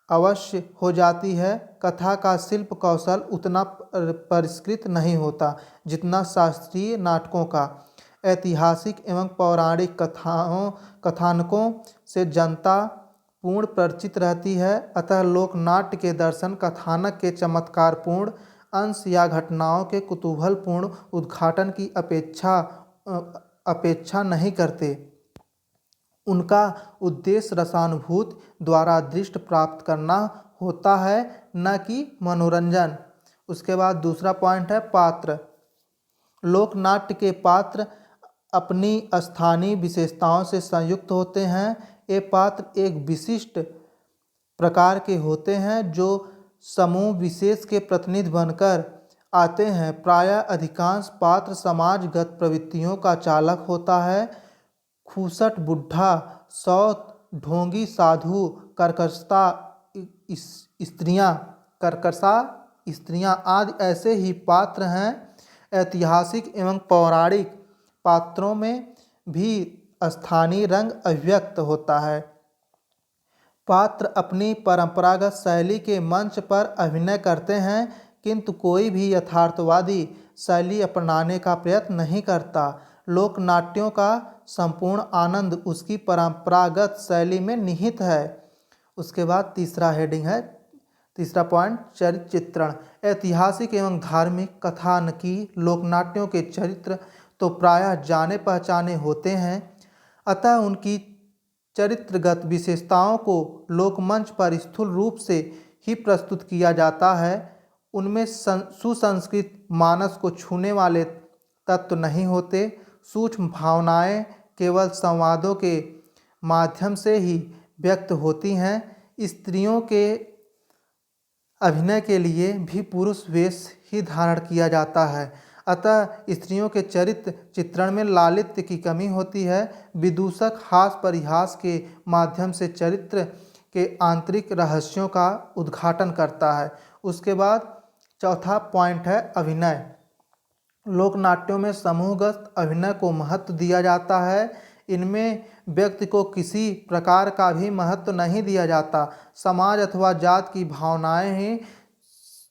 अवश्य हो जाती है। कथा का शिल्प कौशल उतना परिष्कृत नहीं होता जितना शास्त्रीय नाटकों का। ऐतिहासिक एवं पौराणिक कथानकों से जनता पूर्ण परिचित रहती है। अतः लोकनाट्य के दर्शन कथानक के चमत्कारपूर्ण अंश या घटनाओं के कुतूहलपूर्ण उद्घाटन की अपेक्षा नहीं करते। उनका उद्देश्य रसानुभूति द्वारा दृष्टि प्राप्त करना होता है, न कि मनोरंजन। उसके बाद दूसरा पॉइंट है पात्र। लोकनाट्य के पात्र अपनी स्थानीय विशेषताओं से संयुक्त होते हैं। ये पात्र एक विशिष्ट प्रकार के होते हैं जो समूह विशेष के प्रतिनिधि बनकर आते हैं। प्रायः अधिकांश पात्र समाजगत प्रवृत्तियों का चालक होता है। खूसट बुढ़ा, सौत, ढोंगी, साधु, कर्कशा स्त्रियां आदि ऐसे ही पात्र हैं। ऐतिहासिक एवं पौराणिक पात्रों में भी स्थानीय रंग अभिव्यक्त होता है। पात्र अपनी परंपरागत शैली के मंच पर अभिनय करते हैं, किंतु कोई भी यथार्थवादी शैली अपनाने का प्रयत्न नहीं करता। लोक नाट्यों का संपूर्ण आनंद उसकी परंपरागत शैली में निहित है। उसके बाद तीसरा पॉइंट चरित्र चित्रण। ऐतिहासिक एवं धार्मिक कथानकी लोकनाट्यों के चरित्र तो प्रायः जाने पहचाने होते हैं। अतः उनकी चरित्रगत विशेषताओं को लोकमंच पर स्थूल रूप से ही प्रस्तुत किया जाता है। उनमें सुसंस्कृत मानस को छूने वाले तत्व नहीं होते। सूक्ष्म भावनाएं केवल संवादों के माध्यम से ही व्यक्त होती हैं। स्त्रियों के अभिनय के लिए भी पुरुष वेश ही धारण किया जाता है। अतः स्त्रियों के चरित्र चित्रण में लालित्य की कमी होती है। विदूषक हास परिहास के माध्यम से चरित्र के आंतरिक रहस्यों का उद्घाटन करता है। उसके बाद चौथा पॉइंट है अभिनय। लोकनाट्यों में समूहगत अभिनय को महत्व दिया जाता है। इनमें व्यक्ति को किसी प्रकार का भी महत्व नहीं दिया जाता। समाज अथवा जात की भावनाएं ही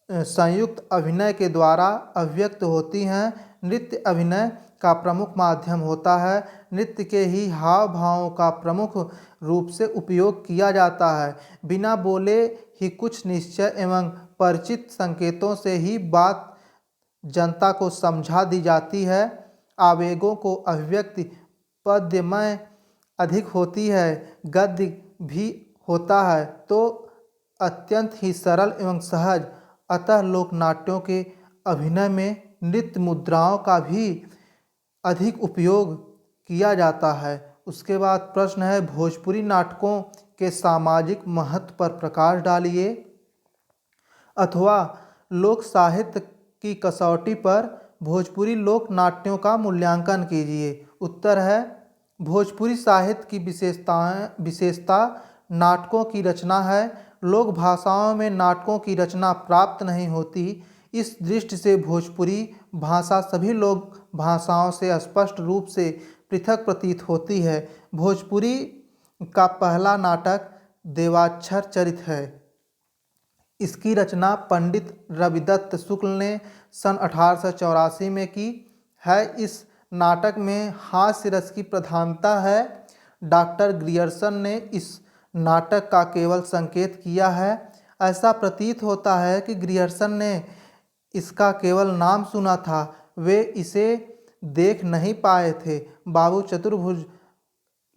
संयुक्त अभिनय के द्वारा अभिव्यक्त होती हैं। नृत्य अभिनय का प्रमुख माध्यम होता है। नृत्य के ही हाव भावों का प्रमुख रूप से उपयोग किया जाता है। बिना बोले ही कुछ निश्चय एवं परिचित संकेतों से ही बात जनता को समझा दी जाती है। आवेगों को अभिव्यक्ति पद्यमय अधिक होती है, गद्य भी होता है तो अत्यंत ही सरल एवं सहज। अतः लोकनाट्यों के अभिनय में नृत्य मुद्राओं का भी अधिक उपयोग किया जाता है। उसके बाद प्रश्न है भोजपुरी नाटकों के सामाजिक महत्व पर प्रकाश डालिए। अथवा लोक साहित्य की कसौटी पर भोजपुरी लोक नाट्यों का मूल्यांकन कीजिए। उत्तर है भोजपुरी साहित्य की विशेषता नाटकों की रचना है। लोक भाषाओं में नाटकों की रचना प्राप्त नहीं होती। इस दृष्टि से भोजपुरी भाषा सभी लोक भाषाओं से स्पष्ट रूप से पृथक प्रतीत होती है। भोजपुरी का पहला नाटक देवाक्षर चरित है। इसकी रचना पंडित रविदत्त शुक्ल ने सन 1884 में की है। इस नाटक में हास्य रस की प्रधानता है। डॉक्टर ग्रियर्सन ने इस नाटक का केवल संकेत किया है। ऐसा प्रतीत होता है कि ग्रियर्सन ने इसका केवल नाम सुना था, वे इसे देख नहीं पाए थे। बाबू चतुर्भुज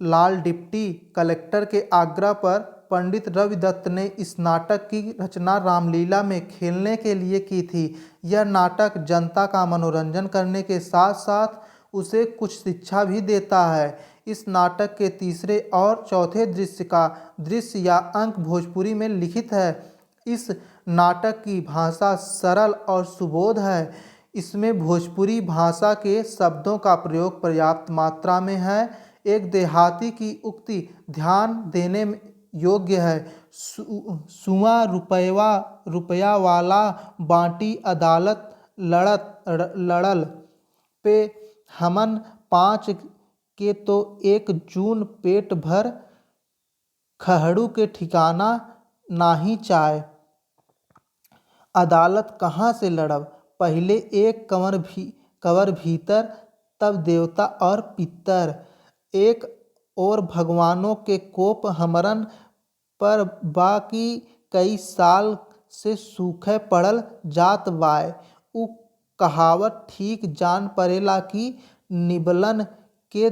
लाल डिप्टी कलेक्टर के आग्रह पर पंडित रविदत्त ने इस नाटक की रचना रामलीला में खेलने के लिए की थी। यह नाटक जनता का मनोरंजन करने के साथ साथ उसे कुछ शिक्षा भी देता है। इस नाटक के तीसरे और चौथे दृश्य का दृश्य या अंक भोजपुरी में लिखित है। इस नाटक की भाषा सरल और सुबोध है। इसमें भोजपुरी भाषा के शब्दों का प्रयोग पर्याप्त मात्रा में है। एक देहाती की उक्ति ध्यान देने योग्य है। सुआ रुपया वाला बाटी अदालत लड़ल पे हमन 5 के तो 1 जून पेट भर खहड़ू के ठिकाना नाही चाय। अदालत कहाँ से लड़ब, पहले एक कवर भीतर, तब देवता और पितर। एक और भगवानों के कोप हमरन पर बाकी कई साल से सूखे पड़ल जात बाय। उ कहावत ठीक जान पड़ेला कि निबलन के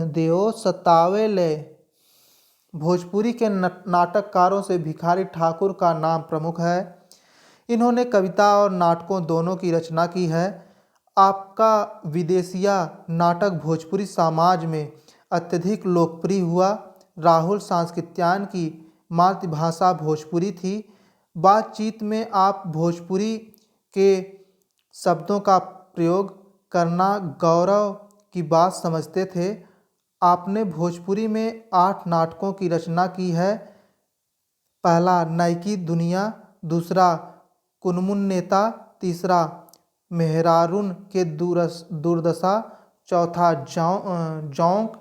देओ सतावे ले। भोजपुरी के नाटककारों से भिखारी ठाकुर का नाम प्रमुख है। इन्होंने कविता और नाटकों दोनों की रचना की है। आपका विदेशिया नाटक भोजपुरी समाज में अत्यधिक लोकप्रिय हुआ। राहुल सांस्कृत्यायन की मातृभाषा भोजपुरी थी। बातचीत में आप भोजपुरी के शब्दों का प्रयोग करना गौरव की बात समझते थे। आपने भोजपुरी में 8 नाटकों की रचना की है। पहला नैकी दुनिया, दूसरा कुनमुन नेता, तीसरा मेहरारून के दुर्दशा, चौथा जौंक,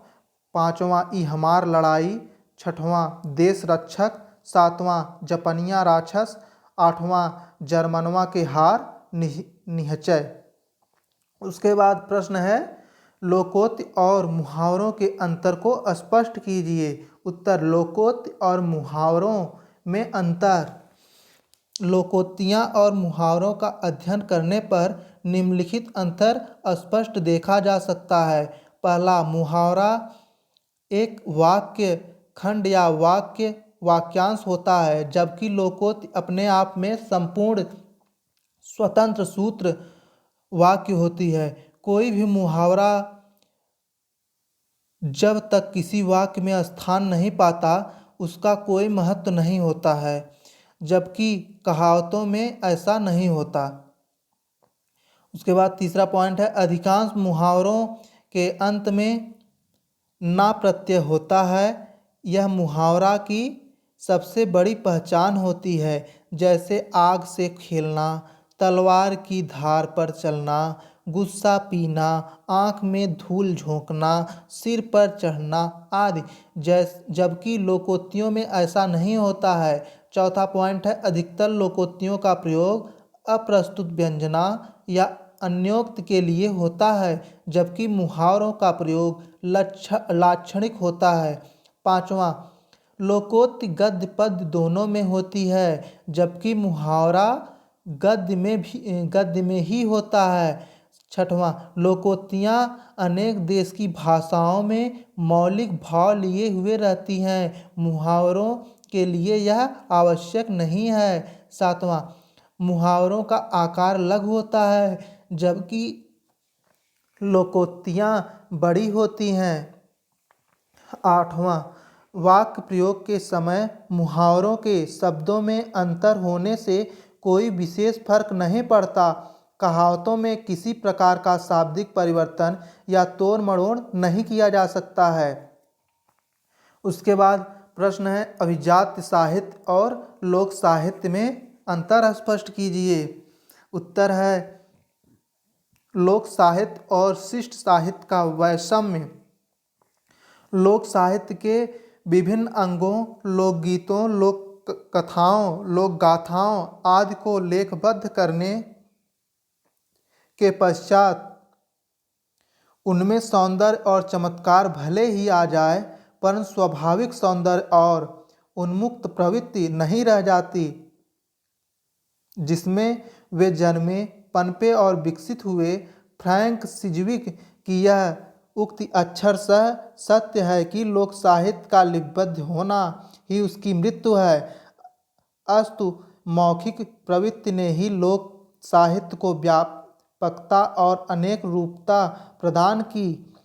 पांचवा ई हमार लड़ाई, छठवां देश रक्षक, सातवां जपनिया राक्षस, आठवां जर्मनवा के हार निहचय। उसके बाद प्रश्न है लोकोक्ति और मुहावरों के अंतर को स्पष्ट कीजिए। उत्तर लोकोक्ति और मुहावरों में अंतर। लोकोक्तियाँ और मुहावरों का अध्ययन करने पर निम्नलिखित अंतर स्पष्ट देखा जा सकता है। पहला, मुहावरा एक वाक्य खंड या वाक्यांश होता है, जबकि लोकोक्ति अपने आप में संपूर्ण स्वतंत्र सूत्र वाक्य होती है। कोई भी मुहावरा जब तक किसी वाक्य में स्थान नहीं पाता उसका कोई महत्व नहीं होता है, जबकि कहावतों में ऐसा नहीं होता। उसके बाद तीसरा पॉइंट है अधिकांश मुहावरों के अंत में ना प्रत्यय होता है। यह मुहावरा की सबसे बड़ी पहचान होती है। जैसे आग से खेलना, तलवार की धार पर चलना, गुस्सा पीना, आँख में धूल झोंकना, सिर पर चढ़ना आदि। जबकि लोकोक्तियों में ऐसा नहीं होता है। चौथा पॉइंट है अधिकतर लोकोक्तियों का प्रयोग अप्रस्तुत व्यंजना या अन्योक्त के लिए होता है, जबकि मुहावरों का प्रयोग लाक्षणिक होता है। पांचवा, लोकोक्ति गद्य पद्य दोनों में होती है, जबकि मुहावरा गद्य में ही होता है। छठवां, लोकोक्तियाँ अनेक देश की भाषाओं में मौलिक भाव लिए हुए रहती हैं, मुहावरों के लिए यह आवश्यक नहीं है। सातवां, मुहावरों का आकार लघु होता है, जबकि लोकोक्तियाँ बड़ी होती हैं। आठवां, वाक्य प्रयोग के समय मुहावरों के शब्दों में अंतर होने से कोई विशेष फर्क नहीं पड़ता। कहावतों में किसी प्रकार का शाब्दिक परिवर्तन या तोड़ मरोड़ नहीं किया जा सकता है। उसके बाद प्रश्न है, अभिजात साहित्य और लोक साहित्य में अंतर स्पष्ट कीजिए। उत्तर है, लोक साहित्य और शिष्ट साहित्य का वैषम्य। लोक साहित्य के विभिन्न अंगों, लोकगीतों, लोक कथाओं, लोक गाथाओं आदि को लेखबद्ध करने के पश्चात उनमें सौंदर्य और चमत्कार भले ही आ जाए, परंतु स्वाभाविक सौंदर्य और उन्मुक्त प्रवृत्ति नहीं रह जाती जिसमें वे जन्मे, पनपे और विकसित हुए। फ्रैंक सिजविक की यह उक्ति अक्षरशः सत्य है कि लोक साहित्य का लिपिबद्ध होना ही उसकी मृत्यु है। अस्तु मौखिक प्रवृत्ति ने ही लोक साहित्य को व्यापकता और अनेक रूपता प्रदान की।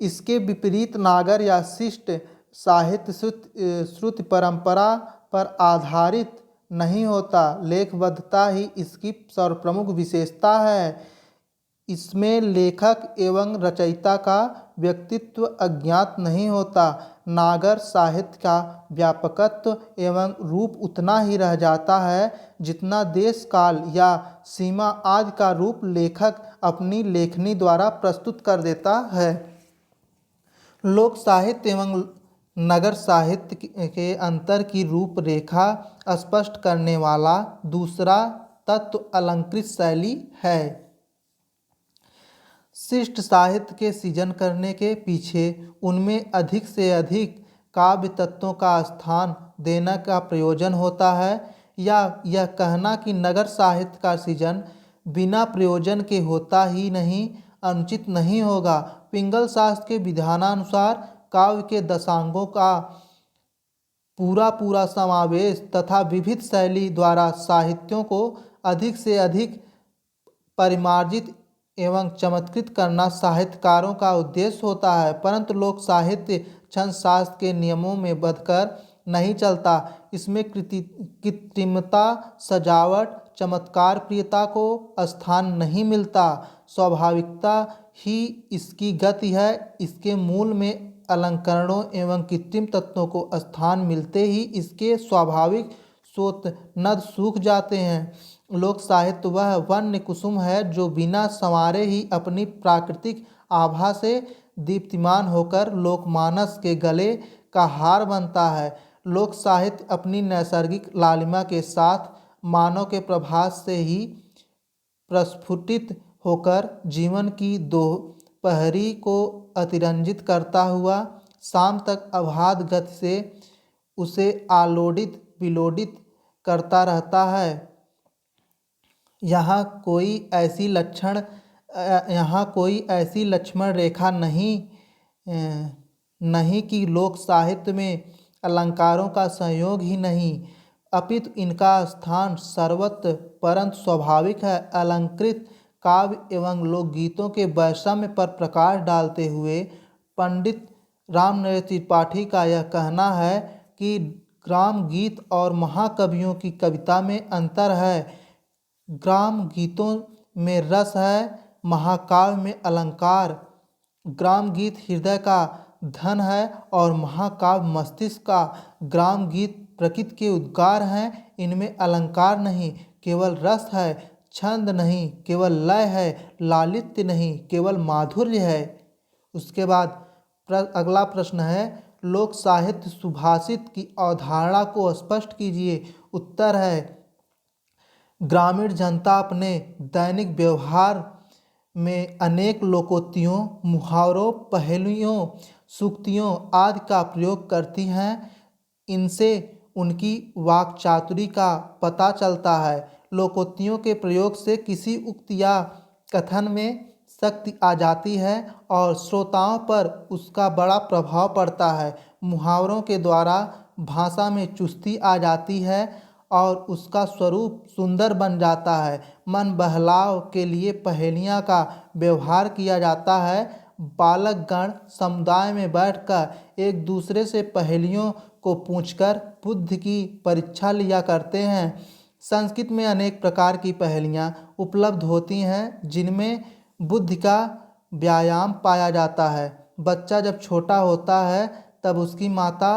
इसके विपरीत नागर या शिष्ट साहित्य श्रुति परंपरा पर आधारित नहीं होता। लेखबद्धता ही इसकी सर्वप्रमुख विशेषता है। इसमें लेखक एवं रचयिता का व्यक्तित्व अज्ञात नहीं होता। नागर साहित्य का व्यापकत्व एवं रूप उतना ही रह जाता है जितना देश काल या सीमा आदि का रूप लेखक अपनी लेखनी द्वारा प्रस्तुत कर देता है। लोक साहित्य एवं नगर साहित्य के अंतर की रूपरेखा स्पष्ट करने वाला दूसरा तत्व अलंकृत शैली है। शिष्ट साहित्य के सृजन करने के पीछे उनमें अधिक से अधिक काव्य तत्वों का स्थान देने का प्रयोजन होता है, या यह कहना कि नगर साहित्य का सृजन बिना प्रयोजन के होता ही नहीं अनुचित नहीं होगा। पिंगल शास्त्र के विधानानुसार काव्य के दशांगों का पूरा समावेश तथा विविध शैली द्वारा साहित्यों को अधिक से अधिक परिमार्जित एवं चमत्कृत करना साहित्यकारों का उद्देश्य होता है। परंतु लोक साहित्य छंद शास्त्र के नियमों में बंधकर नहीं चलता। इसमें कृत्रिमता, सजावट, चमत्कार प्रियता को स्थान नहीं मिलता। स्वाभाविकता ही इसकी गति है। इसके मूल में अलंकरणों एवं कृत्रिम तत्वों को स्थान मिलते ही इसके स्वाभाविक स्रोत नद सूख जाते हैं। लोक साहित्य वह वन्य कुसुम है जो बिना संवारे ही अपनी प्राकृतिक आभा से दीप्तिमान होकर लोकमानस के गले का हार बनता है। लोक साहित्य अपनी नैसर्गिक लालिमा के साथ मानव के प्रभास से ही प्रस्फुटित होकर जीवन की दोपहरी को अतिरंजित करता हुआ शाम तक अबाध गति से उसे आलोडित विलोडित करता रहता है। यहाँ कोई ऐसी लक्ष्मण रेखा नहीं कि लोक साहित्य में अलंकारों का संयोग ही नहीं, अपितु इनका स्थान सर्वत्र परंतु स्वाभाविक है। अलंकृत काव्य एवं लोकगीतों के वैषम्य पर प्रकाश डालते हुए पंडित रामनरेश त्रिपाठी का यह कहना है कि ग्राम गीत और महाकवियों की कविता में अंतर है। ग्राम गीतों में रस है, महाकाव्य में अलंकार। ग्राम गीत हृदय का धन है और महाकाव्य मस्तिष्क का। ग्राम गीत प्रकृति के उद्गार हैं, इनमें अलंकार नहीं केवल रस है, छंद नहीं केवल लय है, लालित्य नहीं केवल माधुर्य है। उसके बाद अगला प्रश्न है, लोक साहित्य सुभाषित की अवधारणा को स्पष्ट कीजिए। उत्तर है, ग्रामीण जनता अपने दैनिक व्यवहार में अनेक लोकोक्तियों, मुहावरों, पहेलियों, सूक्तियों आदि का प्रयोग करती हैं। इनसे उनकी वाक्चातुरी का पता चलता है। लोकोक्तियों के प्रयोग से किसी उक्ति या कथन में शक्ति आ जाती है और श्रोताओं पर उसका बड़ा प्रभाव पड़ता है। मुहावरों के द्वारा भाषा में चुस्ती आ जाती है और उसका स्वरूप सुंदर बन जाता है। मन बहलाव के लिए पहेलियाँ का व्यवहार किया जाता है। बालकगण समुदाय में बैठकर एक दूसरे से पहेलियों को पूछकर बुद्धि की परीक्षा लिया करते हैं। संस्कृत में अनेक प्रकार की पहेलियाँ उपलब्ध होती हैं जिनमें बुद्धि का व्यायाम पाया जाता है। बच्चा जब छोटा होता है तब उसकी माता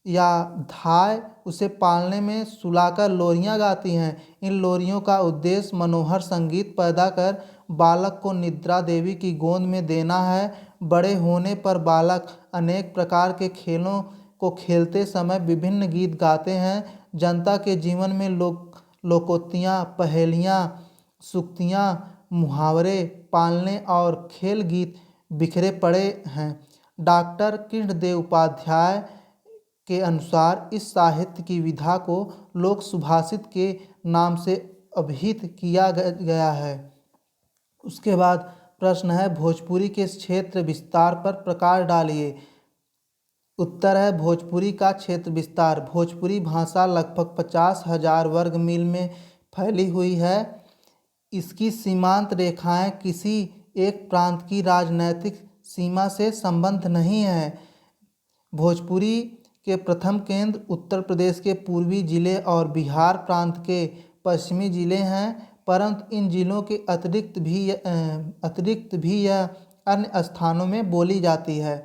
या धाय उसे पालने में सुलाकर लोरियां गाती हैं। इन लोरियों का उद्देश्य मनोहर संगीत पैदा कर बालक को निद्रा देवी की गोद में देना है। बड़े होने पर बालक अनेक प्रकार के खेलों को खेलते समय विभिन्न गीत गाते हैं। जनता के जीवन में लोकोक्तियाँ, पहेलियाँ, सूक्तियाँ, मुहावरे, पालने और खेल गीत बिखरे पड़े हैं। डॉक्टर कृष्णदेव उपाध्याय के अनुसार इस साहित्य की विधा को लोक सुभाषित के नाम से अभिहित किया गया है। उसके बाद प्रश्न है, भोजपुरी के क्षेत्र विस्तार पर प्रकाश डालिए। उत्तर है, भोजपुरी का क्षेत्र विस्तार। भोजपुरी भाषा लगभग 50,000 वर्ग मील में फैली हुई है। इसकी सीमांत रेखाएं किसी एक प्रांत की राजनैतिक सीमा से संबद्ध नहीं है। भोजपुरी के प्रथम केंद्र उत्तर प्रदेश के पूर्वी जिले और बिहार प्रांत के पश्चिमी जिले हैं, परंतु इन जिलों के अतिरिक्त भी यह अन्य स्थानों में बोली जाती है।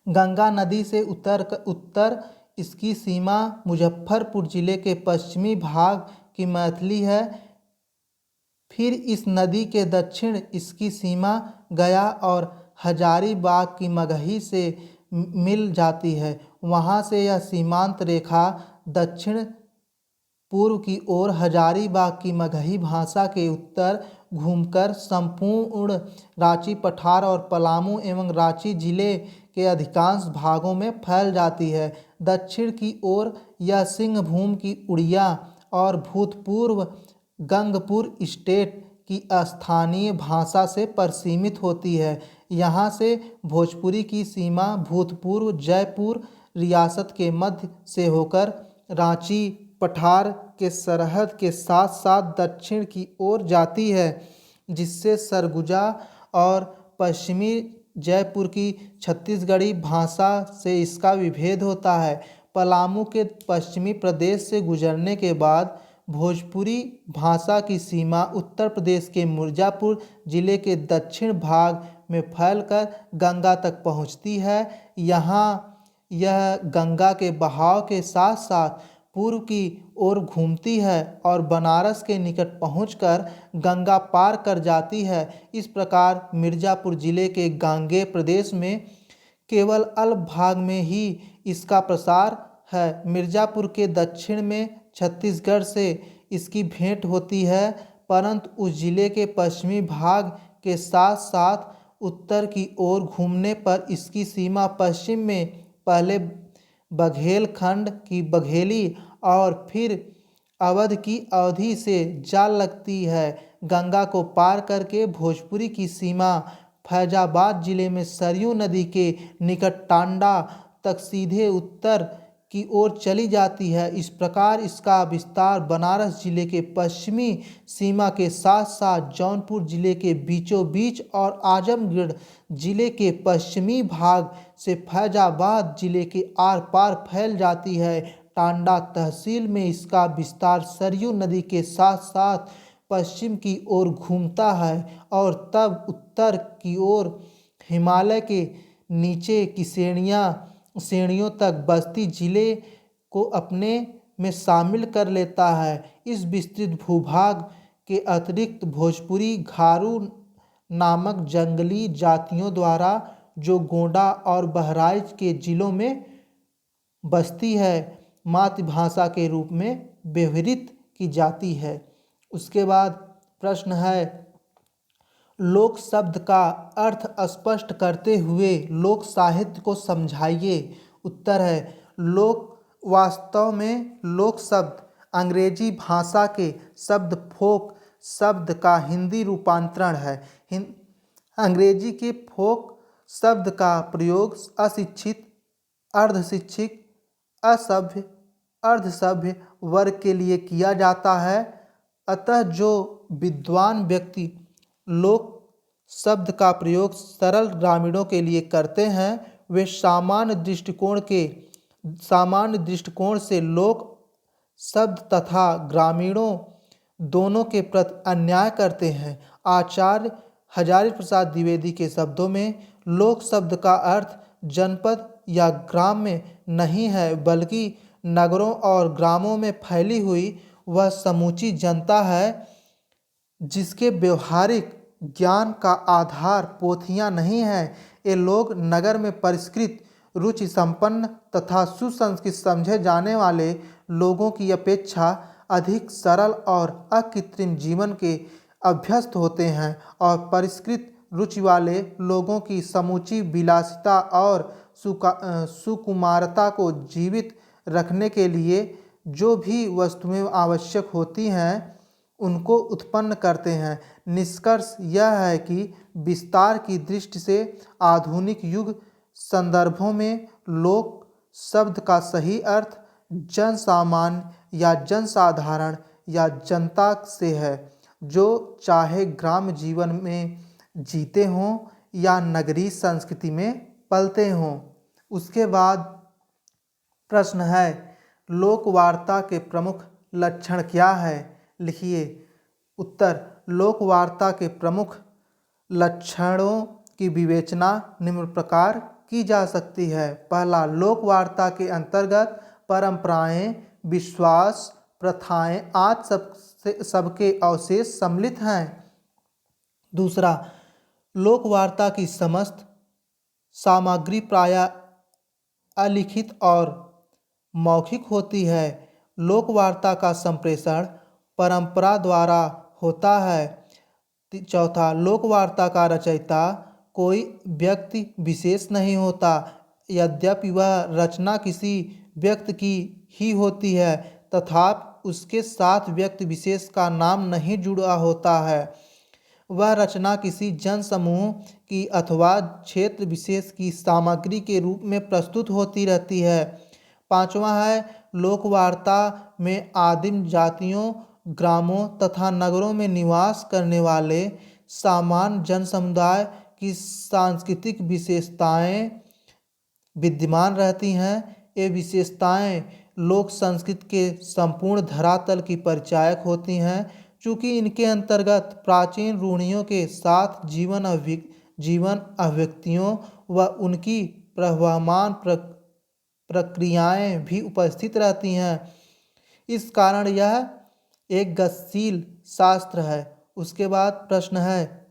गंगा नदी से उत्तर इसकी सीमा मुजफ्फरपुर जिले के पश्चिमी भाग की मैथिली है। फिर इस नदी के दक्षिण इसकी सीमा गया और हजारीबाग की मगही से मिल जाती है। वहाँ से यह सीमांत रेखा दक्षिण पूर्व की ओर हजारीबाग की मगही भाषा के उत्तर घूमकर संपूर्ण रांची पठार और पलामू एवं रांची जिले के अधिकांश भागों में फैल जाती है। दक्षिण की ओर यह सिंहभूम की उड़िया और भूतपूर्व गंगपुर स्टेट की स्थानीय भाषा से परिसीमित होती है। यहाँ से भोजपुरी की सीमा भूतपूर्व जयपुर रियासत के मध्य से होकर रांची पठार के सरहद के साथ साथ दक्षिण की ओर जाती है, जिससे सरगुजा और पश्चिमी जयपुर की छत्तीसगढ़ी भाषा से इसका विभेद होता है। पलामू के पश्चिमी प्रदेश से गुजरने के बाद भोजपुरी भाषा की सीमा उत्तर प्रदेश के मिर्ज़ापुर जिले के दक्षिण भाग में फैलकर गंगा तक पहुंचती है। यहाँ यह गंगा के बहाव के साथ साथ पूर्व की ओर घूमती है और बनारस के निकट पहुंचकर गंगा पार कर जाती है। इस प्रकार मिर्ज़ापुर जिले के गांगेय प्रदेश में केवल अल्प भाग में ही इसका प्रसार है। मिर्ज़ापुर के दक्षिण में छत्तीसगढ़ से इसकी भेंट होती है, परंतु उस जिले के पश्चिमी भाग के साथ साथ उत्तर की ओर घूमने पर इसकी सीमा पश्चिम में पहले बघेलखंड की बघेली और फिर अवध की अवधि से जा लगती है। गंगा को पार करके भोजपुरी की सीमा फैजाबाद जिले में सरयू नदी के निकट टांडा तक सीधे उत्तर की ओर चली जाती है। इस प्रकार इसका विस्तार बनारस जिले के पश्चिमी सीमा के साथ साथ जौनपुर जिले के बीचों बीच और आजमगढ़ जिले के पश्चिमी भाग से फैजाबाद जिले के आर पार फैल जाती है। टांडा तहसील में इसका विस्तार सरयू नदी के साथ साथ पश्चिम की ओर घूमता है और तब उत्तर की ओर हिमालय के नीचे की श्रेणियों तक बस्ती जिले को अपने में शामिल कर लेता है। इस विस्तृत भूभाग के अतिरिक्त भोजपुरी घारू नामक जंगली जातियों द्वारा जो गोंडा और बहराइच के जिलों में बसती है, मातृभाषा के रूप में व्यवहृत की जाती है। उसके बाद प्रश्न है, लोक शब्द का अर्थ स्पष्ट करते हुए लोक साहित्य को समझाइए। उत्तर है, लोक वास्तव में लोक शब्द अंग्रेजी भाषा के शब्द फोक शब्द का हिंदी रूपांतरण है। अंग्रेजी के फोक शब्द का प्रयोग अशिक्षित, अर्धशिक्षित, असभ्य, अर्धसभ्य वर्ग के लिए किया जाता है। अतः जो विद्वान व्यक्ति लोक शब्द का प्रयोग सरल ग्रामीणों के लिए करते हैं, वे सामान्य दृष्टिकोण से लोक शब्द तथा ग्रामीणों दोनों के प्रति अन्याय करते हैं। आचार्य हजारी प्रसाद द्विवेदी के शब्दों में लोक शब्द का अर्थ जनपद या ग्राम में नहीं है, बल्कि नगरों और ग्रामों में फैली हुई वह समूची जनता है जिसके व्यवहारिक ज्ञान का आधार पोथियां नहीं है। ये लोग नगर में परिष्कृत, रुचि संपन्न तथा सुसंस्कृत समझे जाने वाले लोगों की अपेक्षा अधिक सरल और अकृत्रिम जीवन के अभ्यस्त होते हैं और परिष्कृत रुचि वाले लोगों की समूची विलासिता और सुकुमारता को जीवित रखने के लिए जो भी वस्तुएं आवश्यक होती हैं उनको उत्पन्न करते हैं। निष्कर्ष यह है कि विस्तार की दृष्टि से आधुनिक युग संदर्भों में लोक शब्द का सही अर्थ जन सामान्य या जनसाधारण या जनता से है, जो चाहे ग्राम जीवन में जीते हों या नगरीय संस्कृति में पलते हों। उसके बाद प्रश्न है, लोक वार्ता के प्रमुख लक्षण क्या है? लिखिए। उत्तर, लोक वार्ता के प्रमुख लक्षणों की विवेचना निम्न प्रकार की जा सकती है। पहला, लोक वार्ता के अंतर्गत परंपराएं, विश्वास, प्रथाएं आज सबके अवशेष सम्मिलित हैं। दूसरा, लोक वार्ता की समस्त सामग्री प्रायः अलिखित और मौखिक होती है। लोक वार्ता का संप्रेषण परंपरा द्वारा होता है। चौथा, लोक वार्ता का रचयिता कोई व्यक्ति विशेष नहीं होता, यद्यपि वह रचना किसी व्यक्ति की ही होती है तथापि उसके साथ व्यक्ति विशेष का नाम नहीं जुड़ा होता है। वह रचना किसी जन समूह की अथवा क्षेत्र विशेष की सामग्री के रूप में प्रस्तुत होती रहती है। पांचवा है, लोक वार्ता में आदिम जातियों, ग्रामों तथा नगरों में निवास करने वाले सामान्य जन समुदाय की सांस्कृतिक विशेषताएं विद्यमान रहती हैं। ये विशेषताएं लोक संस्कृति के संपूर्ण धरातल की परिचायक होती हैं। चूँकि इनके अंतर्गत प्राचीन रूढ़ियों के साथ जीवन अभिव्यक्तियों व उनकी प्रवहमान प्रक्रियाएं भी उपस्थित रहती हैं। इस कारण यह एक गतिशील शास्त्र है। उसके बाद प्रश्न है,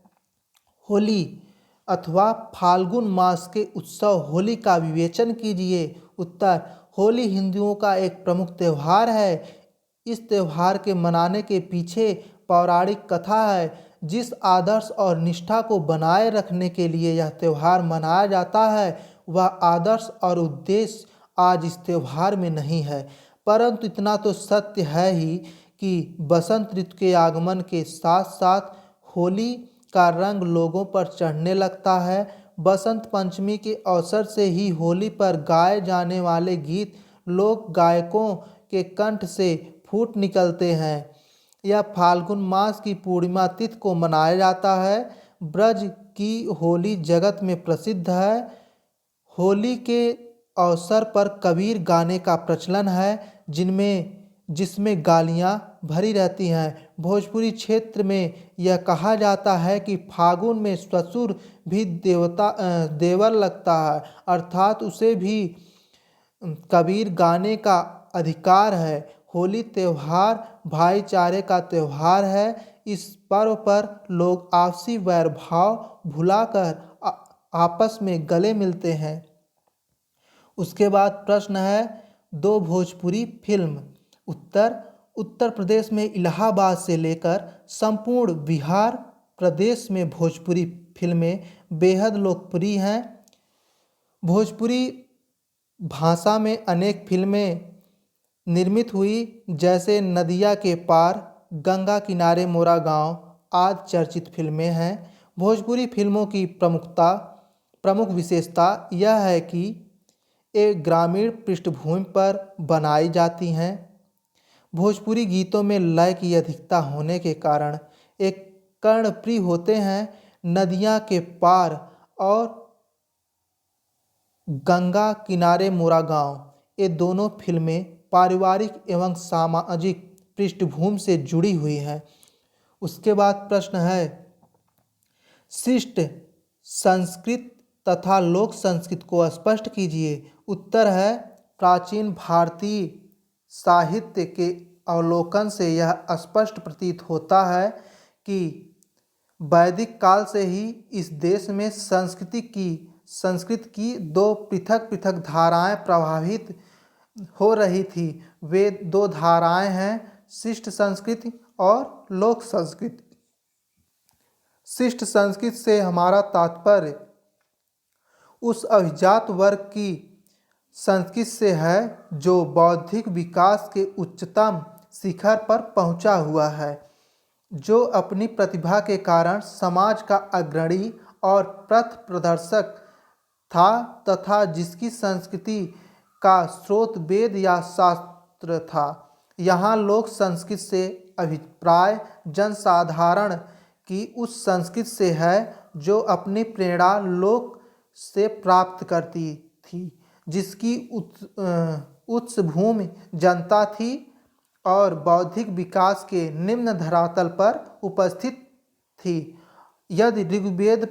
होली अथवा फाल्गुन मास के उत्सव होली का विवेचन कीजिए। उत्तर, होली हिंदुओं का एक प्रमुख त्यौहार है। इस त्यौहार के मनाने के पीछे पौराणिक कथा है। जिस आदर्श और निष्ठा को बनाए रखने के लिए यह त्यौहार मनाया जाता है, वह आदर्श और उद्देश्य आज इस त्यौहार में नहीं है। परंतु इतना तो सत्य है ही कि बसंत ऋतु के आगमन के साथ साथ होली का रंग लोगों पर चढ़ने लगता है। बसंत पंचमी के अवसर से ही होली पर गाए जाने वाले गीत लोक गायकों के कंठ से फूट निकलते हैं। यह फाल्गुन मास की पूर्णिमा तिथि को मनाया जाता है। ब्रज की होली जगत में प्रसिद्ध है। होली के अवसर पर कबीर गाने का प्रचलन है, जिसमें गालियाँ भरी रहती हैं। भोजपुरी क्षेत्र में यह कहा जाता है कि फागुन में ससुर भी देवर लगता है, अर्थात उसे भी कबीर गाने का अधिकार है। होली त्यौहार भाईचारे का त्यौहार है। इस पर्व पर लोग आपसी वैर भाव भुलाकर आपस में गले मिलते हैं। उसके बाद प्रश्न है, दो भोजपुरी फिल्म। उत्तर, उत्तर प्रदेश में इलाहाबाद से लेकर संपूर्ण बिहार प्रदेश में भोजपुरी फिल्में बेहद लोकप्रिय हैं। भोजपुरी भाषा में अनेक फिल्में निर्मित हुई, जैसे नदिया के पार, गंगा किनारे मोरा गांव आदि चर्चित फिल्में हैं। भोजपुरी फिल्मों की प्रमुख विशेषता यह है कि ये ग्रामीण पृष्ठभूमि पर बनाई जाती हैं। भोजपुरी गीतों में लय की अधिकता होने के कारण एक कर्णप्रिय होते हैं। नदियाँ के पार और गंगा किनारे मोरा गांव, ये दोनों फिल्में पारिवारिक एवं सामाजिक पृष्ठभूमि से जुड़ी हुई है। उसके बाद प्रश्न है, शिष्ट संस्कृत तथा लोक संस्कृत को स्पष्ट कीजिए। उत्तर है, प्राचीन भारतीय साहित्य के अवलोकन से यह स्पष्ट प्रतीत होता है कि वैदिक काल से ही इस देश में संस्कृत की दो पृथक पृथक धाराएं प्रभावित हो रही थी। वे दो धाराएं हैं शिष्ट संस्कृति और लोक संस्कृति। शिष्ट संस्कृत से हमारा तात्पर्य उस अभिजात वर्ग की संस्कृति से है जो बौद्धिक विकास के उच्चतम शिखर पर पहुंचा हुआ है, जो अपनी प्रतिभा के कारण समाज का अग्रणी और पथ प्रदर्शक था तथा जिसकी संस्कृति का स्रोत वेद या शास्त्र था। यहाँ लोक संस्कृत से अभिप्राय जनसाधारण की उस संस्कृति से है जो अपनी प्रेरणा लोक से प्राप्त करती थी, जिसकी उच्च भूमि जनता थी और बौद्धिक विकास के निम्न धरातल पर उपस्थित थी। यदि ऋग्वेद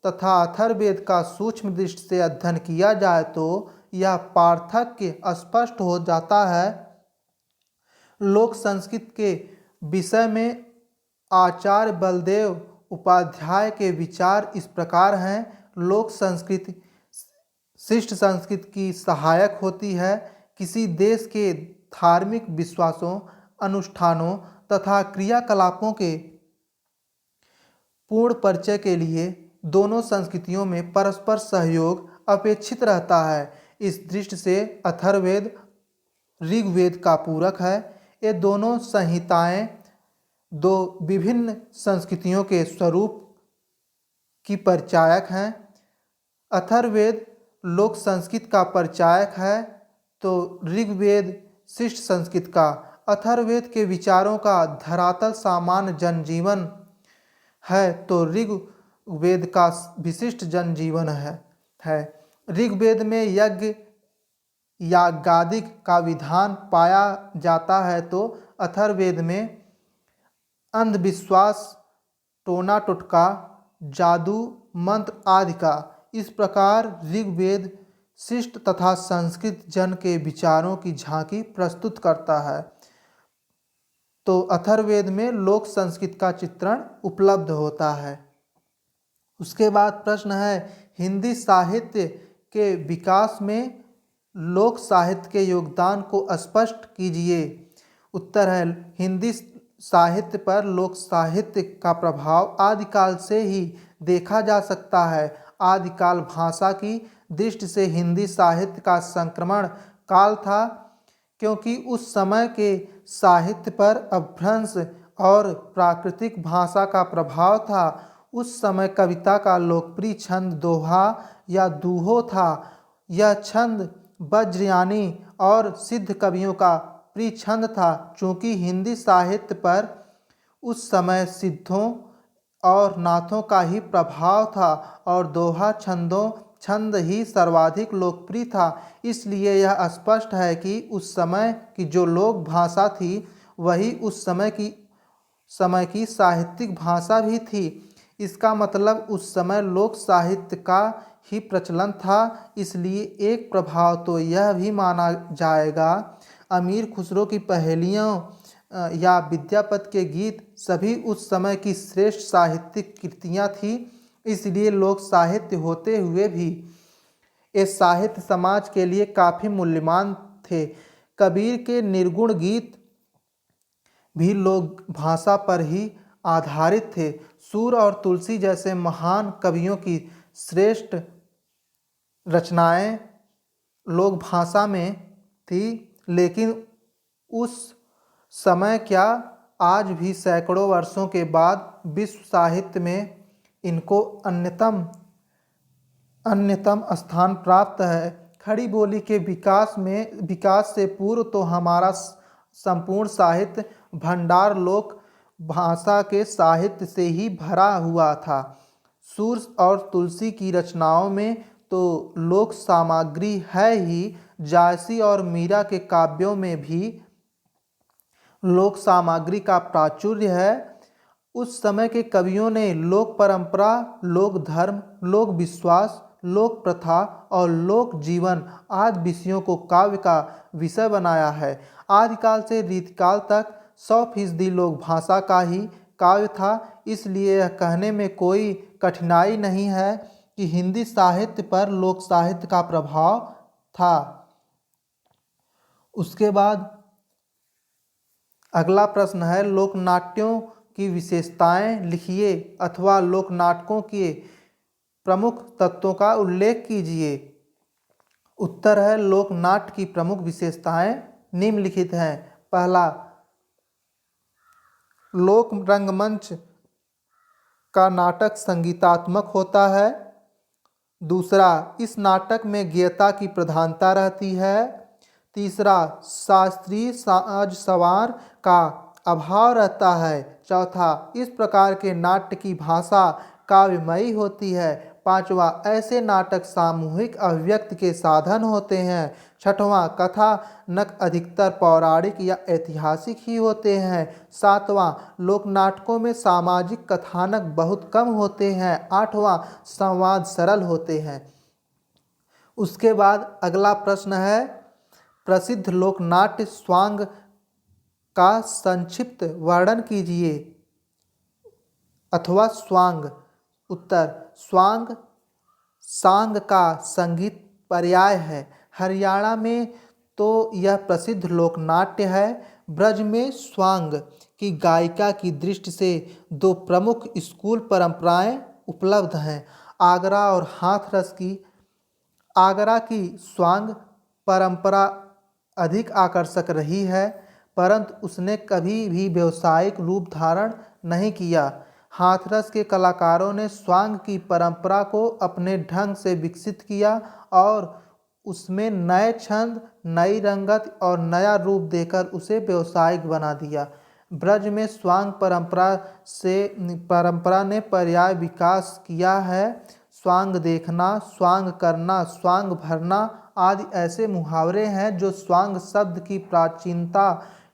तथा अथर्ववेद का सूक्ष्म दृष्टि से अध्ययन किया जाए तो यह पार्थक्य स्पष्ट हो जाता है। लोक संस्कृत के विषय में आचार्य बलदेव उपाध्याय के विचार इस प्रकार हैं। लोक संस्कृति शिष्ट संस्कृति की सहायक होती है। किसी देश के धार्मिक विश्वासों, अनुष्ठानों तथा क्रियाकलापों के पूर्ण परिचय के लिए दोनों संस्कृतियों में परस्पर सहयोग अपेक्षित रहता है। इस दृष्टि से अथर्ववेद ऋग्वेद का पूरक है। ये दोनों संहिताएं दो विभिन्न संस्कृतियों के स्वरूप की परिचायक हैं। अथर्ववेद लोक संस्कृत का परिचायक है तो ऋग्वेद शिष्ट संस्कृत का। अथर्ववेद के विचारों का धरातल सामान्य जनजीवन है तो ऋग्वेद का विशिष्ट जनजीवन है। ऋग्वेद में यज्ञ यागादिक का विधान पाया जाता है तो अथर्ववेद में अंधविश्वास, टोना टोटका, जादू, मंत्र आदि का। इस प्रकार ऋग्वेद शिष्ट तथा संस्कृत जन के विचारों की झांकी प्रस्तुत करता है तो अथर्ववेद में लोक संस्कृत का चित्रण उपलब्ध होता है। उसके बाद प्रश्न है, हिंदी साहित्य के विकास में लोक साहित्य के योगदान को स्पष्ट कीजिए। उत्तर है, हिंदी साहित्य पर लोक साहित्य का प्रभाव आदिकाल से ही देखा जा सकता है। आदिकाल भाषा की दृष्टि से हिंदी साहित्य का संक्रमण काल था, क्योंकि उस समय के साहित्य पर अपभ्रंश और प्राकृतिक भाषा का प्रभाव था। उस समय कविता का लोकप्रिय छंद दोहा या दूहो था। यह छंद वज्रयानी और सिद्ध कवियों का प्रिय छंद था। चूँकि हिंदी साहित्य पर उस समय सिद्धों और नाथों का ही प्रभाव था और दोहा छंद ही सर्वाधिक लोकप्रिय था, इसलिए यह स्पष्ट है कि उस समय की जो लोक भाषा थी वही उस समय की साहित्यिक भाषा भी थी। इसका मतलब उस समय लोक साहित्य का ही प्रचलन था। इसलिए एक प्रभाव तो यह भी माना जाएगा, अमीर खुसरो की पहेलियों या विद्यापति के गीत सभी उस समय की श्रेष्ठ साहित्यिक कृतियाँ थीं। इसलिए लोक साहित्य होते हुए भी ये साहित्य समाज के लिए काफ़ी मूल्यवान थे। कबीर के निर्गुण गीत भी लोक भाषा पर ही आधारित थे। सूर और तुलसी जैसे महान कवियों की श्रेष्ठ रचनाएं लोक भाषा में थी, लेकिन उस समय क्या आज भी सैकड़ों वर्षों के बाद विश्व साहित्य में इनको अन्यतम स्थान प्राप्त है। खड़ी बोली के विकास से पूर्व तो हमारा संपूर्ण साहित्य भंडार लोक भाषा के साहित्य से ही भरा हुआ था। सूर और तुलसी की रचनाओं में तो लोक सामग्री है ही, जायसी और मीरा के काव्यों में भी लोक सामग्री का प्राचुर्य है। उस समय के कवियों ने लोक परंपरा, लोक धर्म, लोक विश्वास, लोक प्रथा और लोक जीवन आदि विषयों को काव्य का विषय बनाया है। आदिकाल से रीतिकाल तक 100% लोक भाषा का ही काव्य था। इसलिए यह कहने में कोई कठिनाई नहीं है कि हिंदी साहित्य पर लोक साहित्य का प्रभाव था। उसके बाद अगला प्रश्न है, लोक नाट्यों की विशेषताएं लिखिए अथवा लोक नाटकों के प्रमुख तत्वों का उल्लेख कीजिए। उत्तर है, लोक नाट्य की प्रमुख विशेषताएं निम्नलिखित हैं। पहला, लोक रंगमंच का नाटक संगीतात्मक होता है। दूसरा, इस नाटक में गेयता की प्रधानता रहती है। तीसरा, शास्त्रीय साज सवार का अभाव रहता है। चौथा, इस प्रकार के नाट्य की भाषा काव्यमयी होती है। पांचवा, ऐसे नाटक सामूहिक अभिव्यक्ति के साधन होते हैं। छठवां, कथानक अधिकतर पौराणिक या ऐतिहासिक ही होते हैं। सातवां, लोक नाटकों में सामाजिक कथानक बहुत कम होते हैं। आठवां, संवाद सरल होते हैं। उसके बाद अगला प्रश्न है, प्रसिद्ध लोकनाट्य स्वांग का संक्षिप्त वर्णन कीजिए अथवा स्वांग। उत्तर, स्वांग सांग का संगीत पर्याय है। हरियाणा में तो यह प्रसिद्ध लोकनाट्य है। ब्रज में स्वांग की गायिका की दृष्टि से दो प्रमुख स्कूल परंपराएं उपलब्ध हैं। आगरा की स्वांग परंपरा अधिक आकर्षक रही है, परंतु उसने कभी भी व्यावसायिक रूप धारण नहीं किया। हाथरस के कलाकारों ने स्वांग की परंपरा को अपने ढंग से विकसित किया और उसमें नए छंद, नई रंगत और नया रूप देकर उसे व्यावसायिक बना दिया। ब्रज में स्वांग परंपरा ने पर्याय विकास किया है। स्वांग देखना, स्वांग करना, स्वांग भरना आदि ऐसे मुहावरे हैं जो स्वांग शब्द की प्राचीनता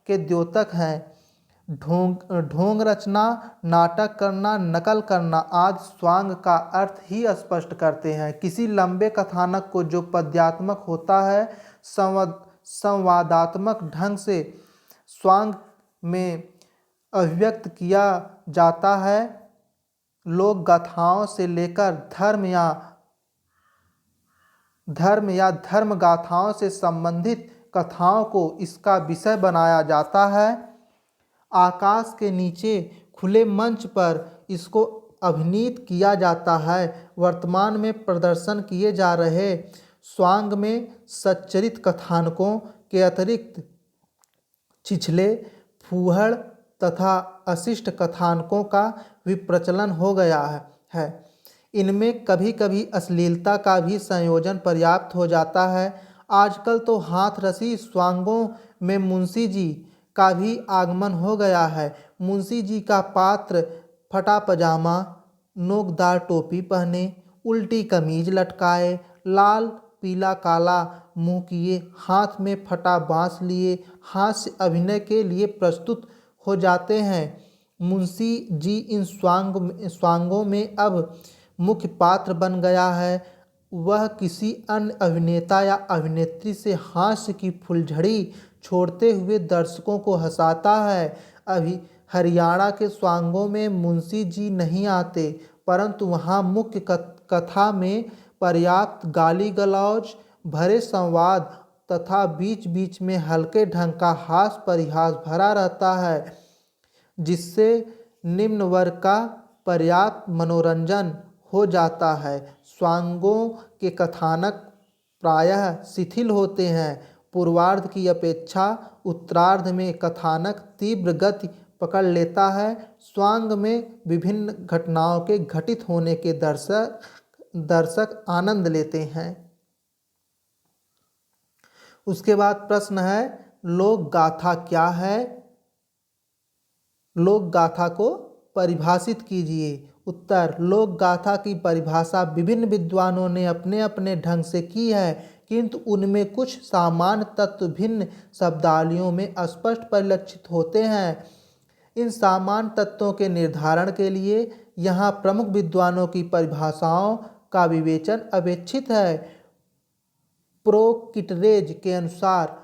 के द्योतक हैं। ढोंग रचना, नाटक करना, नकल करना आदि स्वांग का अर्थ ही स्पष्ट करते हैं। किसी लंबे कथानक को जो पद्यात्मक होता है, संवादात्मक ढंग से स्वांग में अभिव्यक्त किया जाता है। लोक गाथाओं से लेकर धर्म या धर्म गाथाओं से संबंधित कथाओं को इसका विषय बनाया जाता है। आकाश के नीचे खुले मंच पर इसको अभिनीत किया जाता है। वर्तमान में प्रदर्शन किए जा रहे स्वांग में सच्चरित कथानकों के अतिरिक्त छिछले, फूहड़ तथा अशिष्ट कथानकों का भी प्रचलन हो गया है। इनमें कभी कभी अश्लीलता का भी संयोजन पर्याप्त हो जाता है। आजकल तो हाथरसी स्वांगों में मुंशी जी का भी आगमन हो गया है। मुंशी जी का पात्र फटा पजामा, नोकदार टोपी पहने, उल्टी कमीज लटकाए, लाल पीला काला मुंह किए, हाथ में फटा बांस लिए हास्य अभिनय के लिए प्रस्तुत हो जाते हैं। मुंशी जी इन स्वांगों में अब मुख्य पात्र बन गया है। वह किसी अन्य अभिनेता या अभिनेत्री से हास्य की फुलझड़ी छोड़ते हुए दर्शकों को हंसाता है। अभी हरियाणा के स्वांगों में मुंशी जी नहीं आते, परंतु वहाँ मुख्य कथा में पर्याप्त गाली गलौज भरे संवाद तथा बीच बीच में हल्के ढंग का हास परिहास भरा रहता है, जिससे निम्न वर्ग का पर्याप्त मनोरंजन हो जाता है। स्वांगों के कथानक प्रायः शिथिल होते हैं। पूर्वार्ध की अपेक्षा उत्तरार्ध में कथानक तीव्र गति पकड़ लेता है। स्वांग में विभिन्न घटनाओं के घटित होने के दर्शक आनंद लेते हैं। उसके बाद प्रश्न है, लोक गाथा क्या है? लोक गाथा को परिभाषित कीजिए। उत्तर, लोक गाथा की परिभाषा विभिन्न विद्वानों ने अपने अपने ढंग से की है, किंतु उनमें कुछ सामान्य तत्व भिन्न शब्दावलियों में स्पष्ट परिलक्षित होते हैं। इन सामान्य तत्वों के निर्धारण के लिए यहाँ प्रमुख विद्वानों की परिभाषाओं का विवेचन अपेक्षित है। प्रोकिटरेज के अनुसार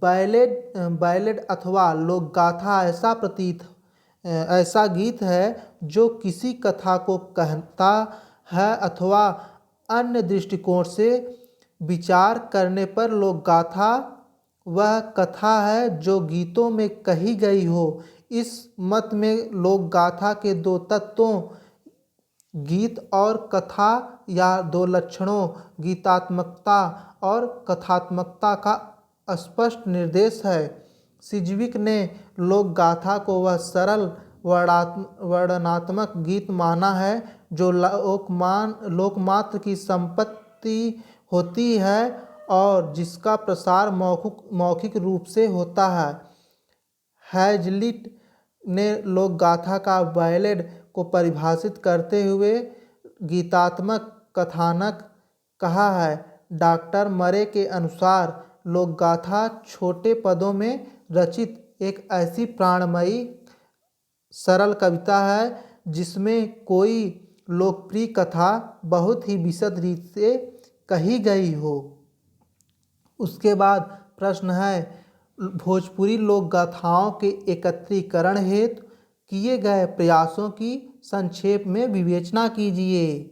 बैलेड अथवा लोकगाथा ऐसा गीत है जो किसी कथा को कहता है अथवा अन्य दृष्टिकोण से विचार करने पर लोकगाथा वह कथा है जो गीतों में कही गई हो। इस मत में लोकगाथा के दो तत्वों गीत और कथा या दो लक्षणों गीतात्मकता और कथात्मकता का स्पष्ट निर्देश है। सिज्विक ने लोकगाथा को वह सरल वर्णनात्मक गीत माना है जो लोकमात्र की संपत्ति होती है और जिसका प्रसार मौखिक रूप से होता है। हैजलिट ने लोकगाथा का बैलेड को परिभाषित करते हुए गीतात्मक कथानक कहा है। डॉक्टर मरे के अनुसार लोकगाथा छोटे पदों में रचित एक ऐसी प्राणमयी सरल कविता है जिसमें कोई लोकप्रिय कथा बहुत ही विशद रीत से कही गई हो। उसके बाद प्रश्न है, भोजपुरी लोक गाथाओं के एकत्रीकरण हेतु किए गए प्रयासों की संक्षेप में विवेचना कीजिए।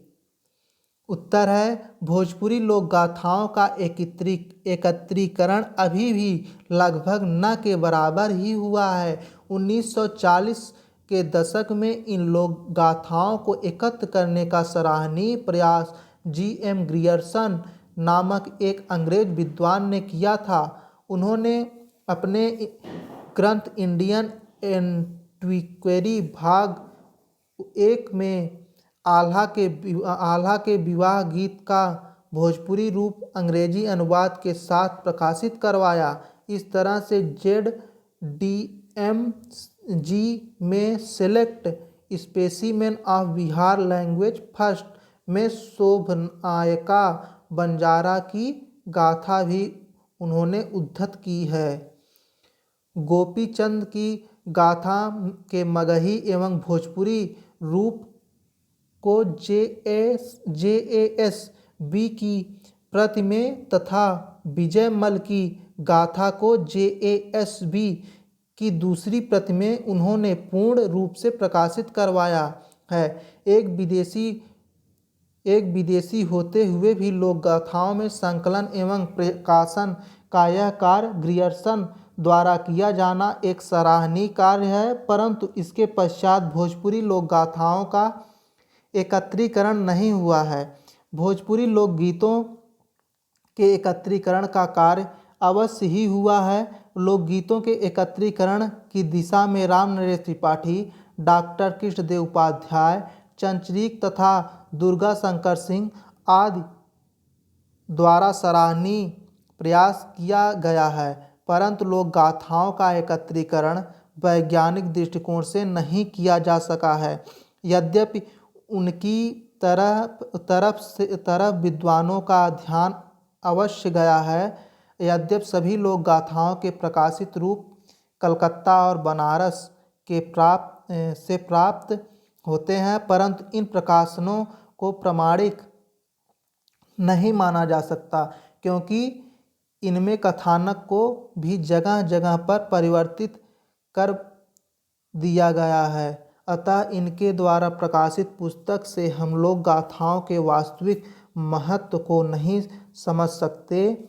उत्तर है, भोजपुरी लोक गाथाओं का एकत्रीकरण अभी भी लगभग न के बराबर ही हुआ है। 1940 के दशक में इन लोक गाथाओं को एकत्र करने का सराहनीय प्रयास जी.एम. ग्रियर्सन नामक एक अंग्रेज विद्वान ने किया था। उन्होंने अपने ग्रंथ इंडियन एंटीक्वेरी भाग 1 में आल्हा के विवाह गीत का भोजपुरी रूप अंग्रेजी अनुवाद के साथ प्रकाशित करवाया। इस तरह से ZDMG में select specimen of Bihar language first में शोभनायका बंजारा की गाथा भी उन्होंने उद्धृत की है। गोपीचंद की गाथा के मगही एवं भोजपुरी रूप को JASB की प्रति में तथा विजय मल की गाथा को JASB की दूसरी प्रति में उन्होंने पूर्ण रूप से प्रकाशित करवाया है। एक विदेशी होते हुए भी लोक गाथाओं में संकलन एवं प्रकाशन का यह कार्य ग्रियर्सन द्वारा किया जाना एक सराहनीय कार्य है, परंतु इसके पश्चात भोजपुरी लोक गाथाओं का एकत्रीकरण नहीं हुआ है। भोजपुरी लोकगीतों के एकत्रीकरण का कार्य अवश्य ही हुआ है। लोकगीतों के एकत्रीकरण की दिशा में रामनरेश त्रिपाठी, डॉक्टर कृष्णदेव उपाध्याय, चंचरीक तथा दुर्गा शंकर सिंह आदि द्वारा सराहनीय प्रयास किया गया है, परंतु लोक गाथाओं का एकत्रीकरण वैज्ञानिक दृष्टिकोण से नहीं किया जा सका है। यद्यपि उनकी तरफ विद्वानों का ध्यान अवश्य गया है। यद्यपि सभी लोक गाथाओं के प्रकाशित रूप कलकत्ता और बनारस से प्राप्त होते हैं, परंतु इन प्रकाशनों को प्रमाणिक नहीं माना जा सकता, क्योंकि इनमें कथानक को भी जगह जगह पर परिवर्तित कर दिया गया है। अतः इनके द्वारा प्रकाशित पुस्तक से हम लोक गाथाओं के वास्तविक महत्व को नहीं समझ सकते।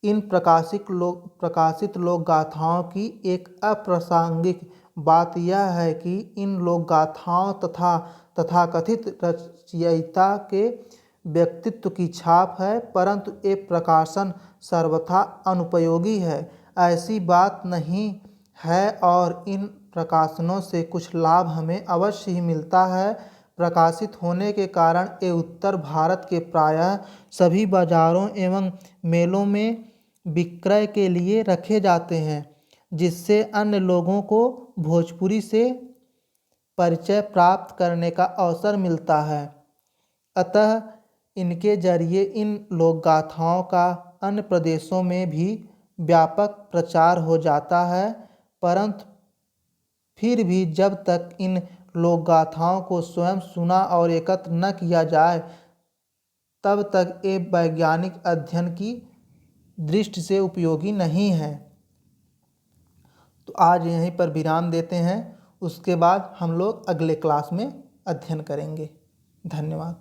इन प्रकाशित लोक गाथाओं की एक अप्रासंगिक बात यह है कि इन लोक गाथाओं तथा तथाकथित रचयिता के व्यक्तित्व की छाप है, परंतु ये प्रकाशन सर्वथा अनुपयोगी है। ऐसी बात नहीं है और इन प्रकाशनों से कुछ लाभ हमें अवश्य ही मिलता है। प्रकाशित होने के कारण ये उत्तर भारत के प्रायः सभी बाजारों एवं मेलों में विक्रय के लिए रखे जाते हैं, जिससे अन्य लोगों को भोजपुरी से परिचय प्राप्त करने का अवसर मिलता है। अतः इनके जरिए इन लोक गाथाओं का अन्य प्रदेशों में भी व्यापक प्रचार हो जाता है, परंतु फिर भी जब तक इन लोक गाथाओं को स्वयं सुना और एकत्र न किया जाए तब तक ये वैज्ञानिक अध्ययन की दृष्टि से उपयोगी नहीं है। तो आज यहीं पर विराम देते हैं, उसके बाद हम लोग अगले क्लास में अध्ययन करेंगे। धन्यवाद।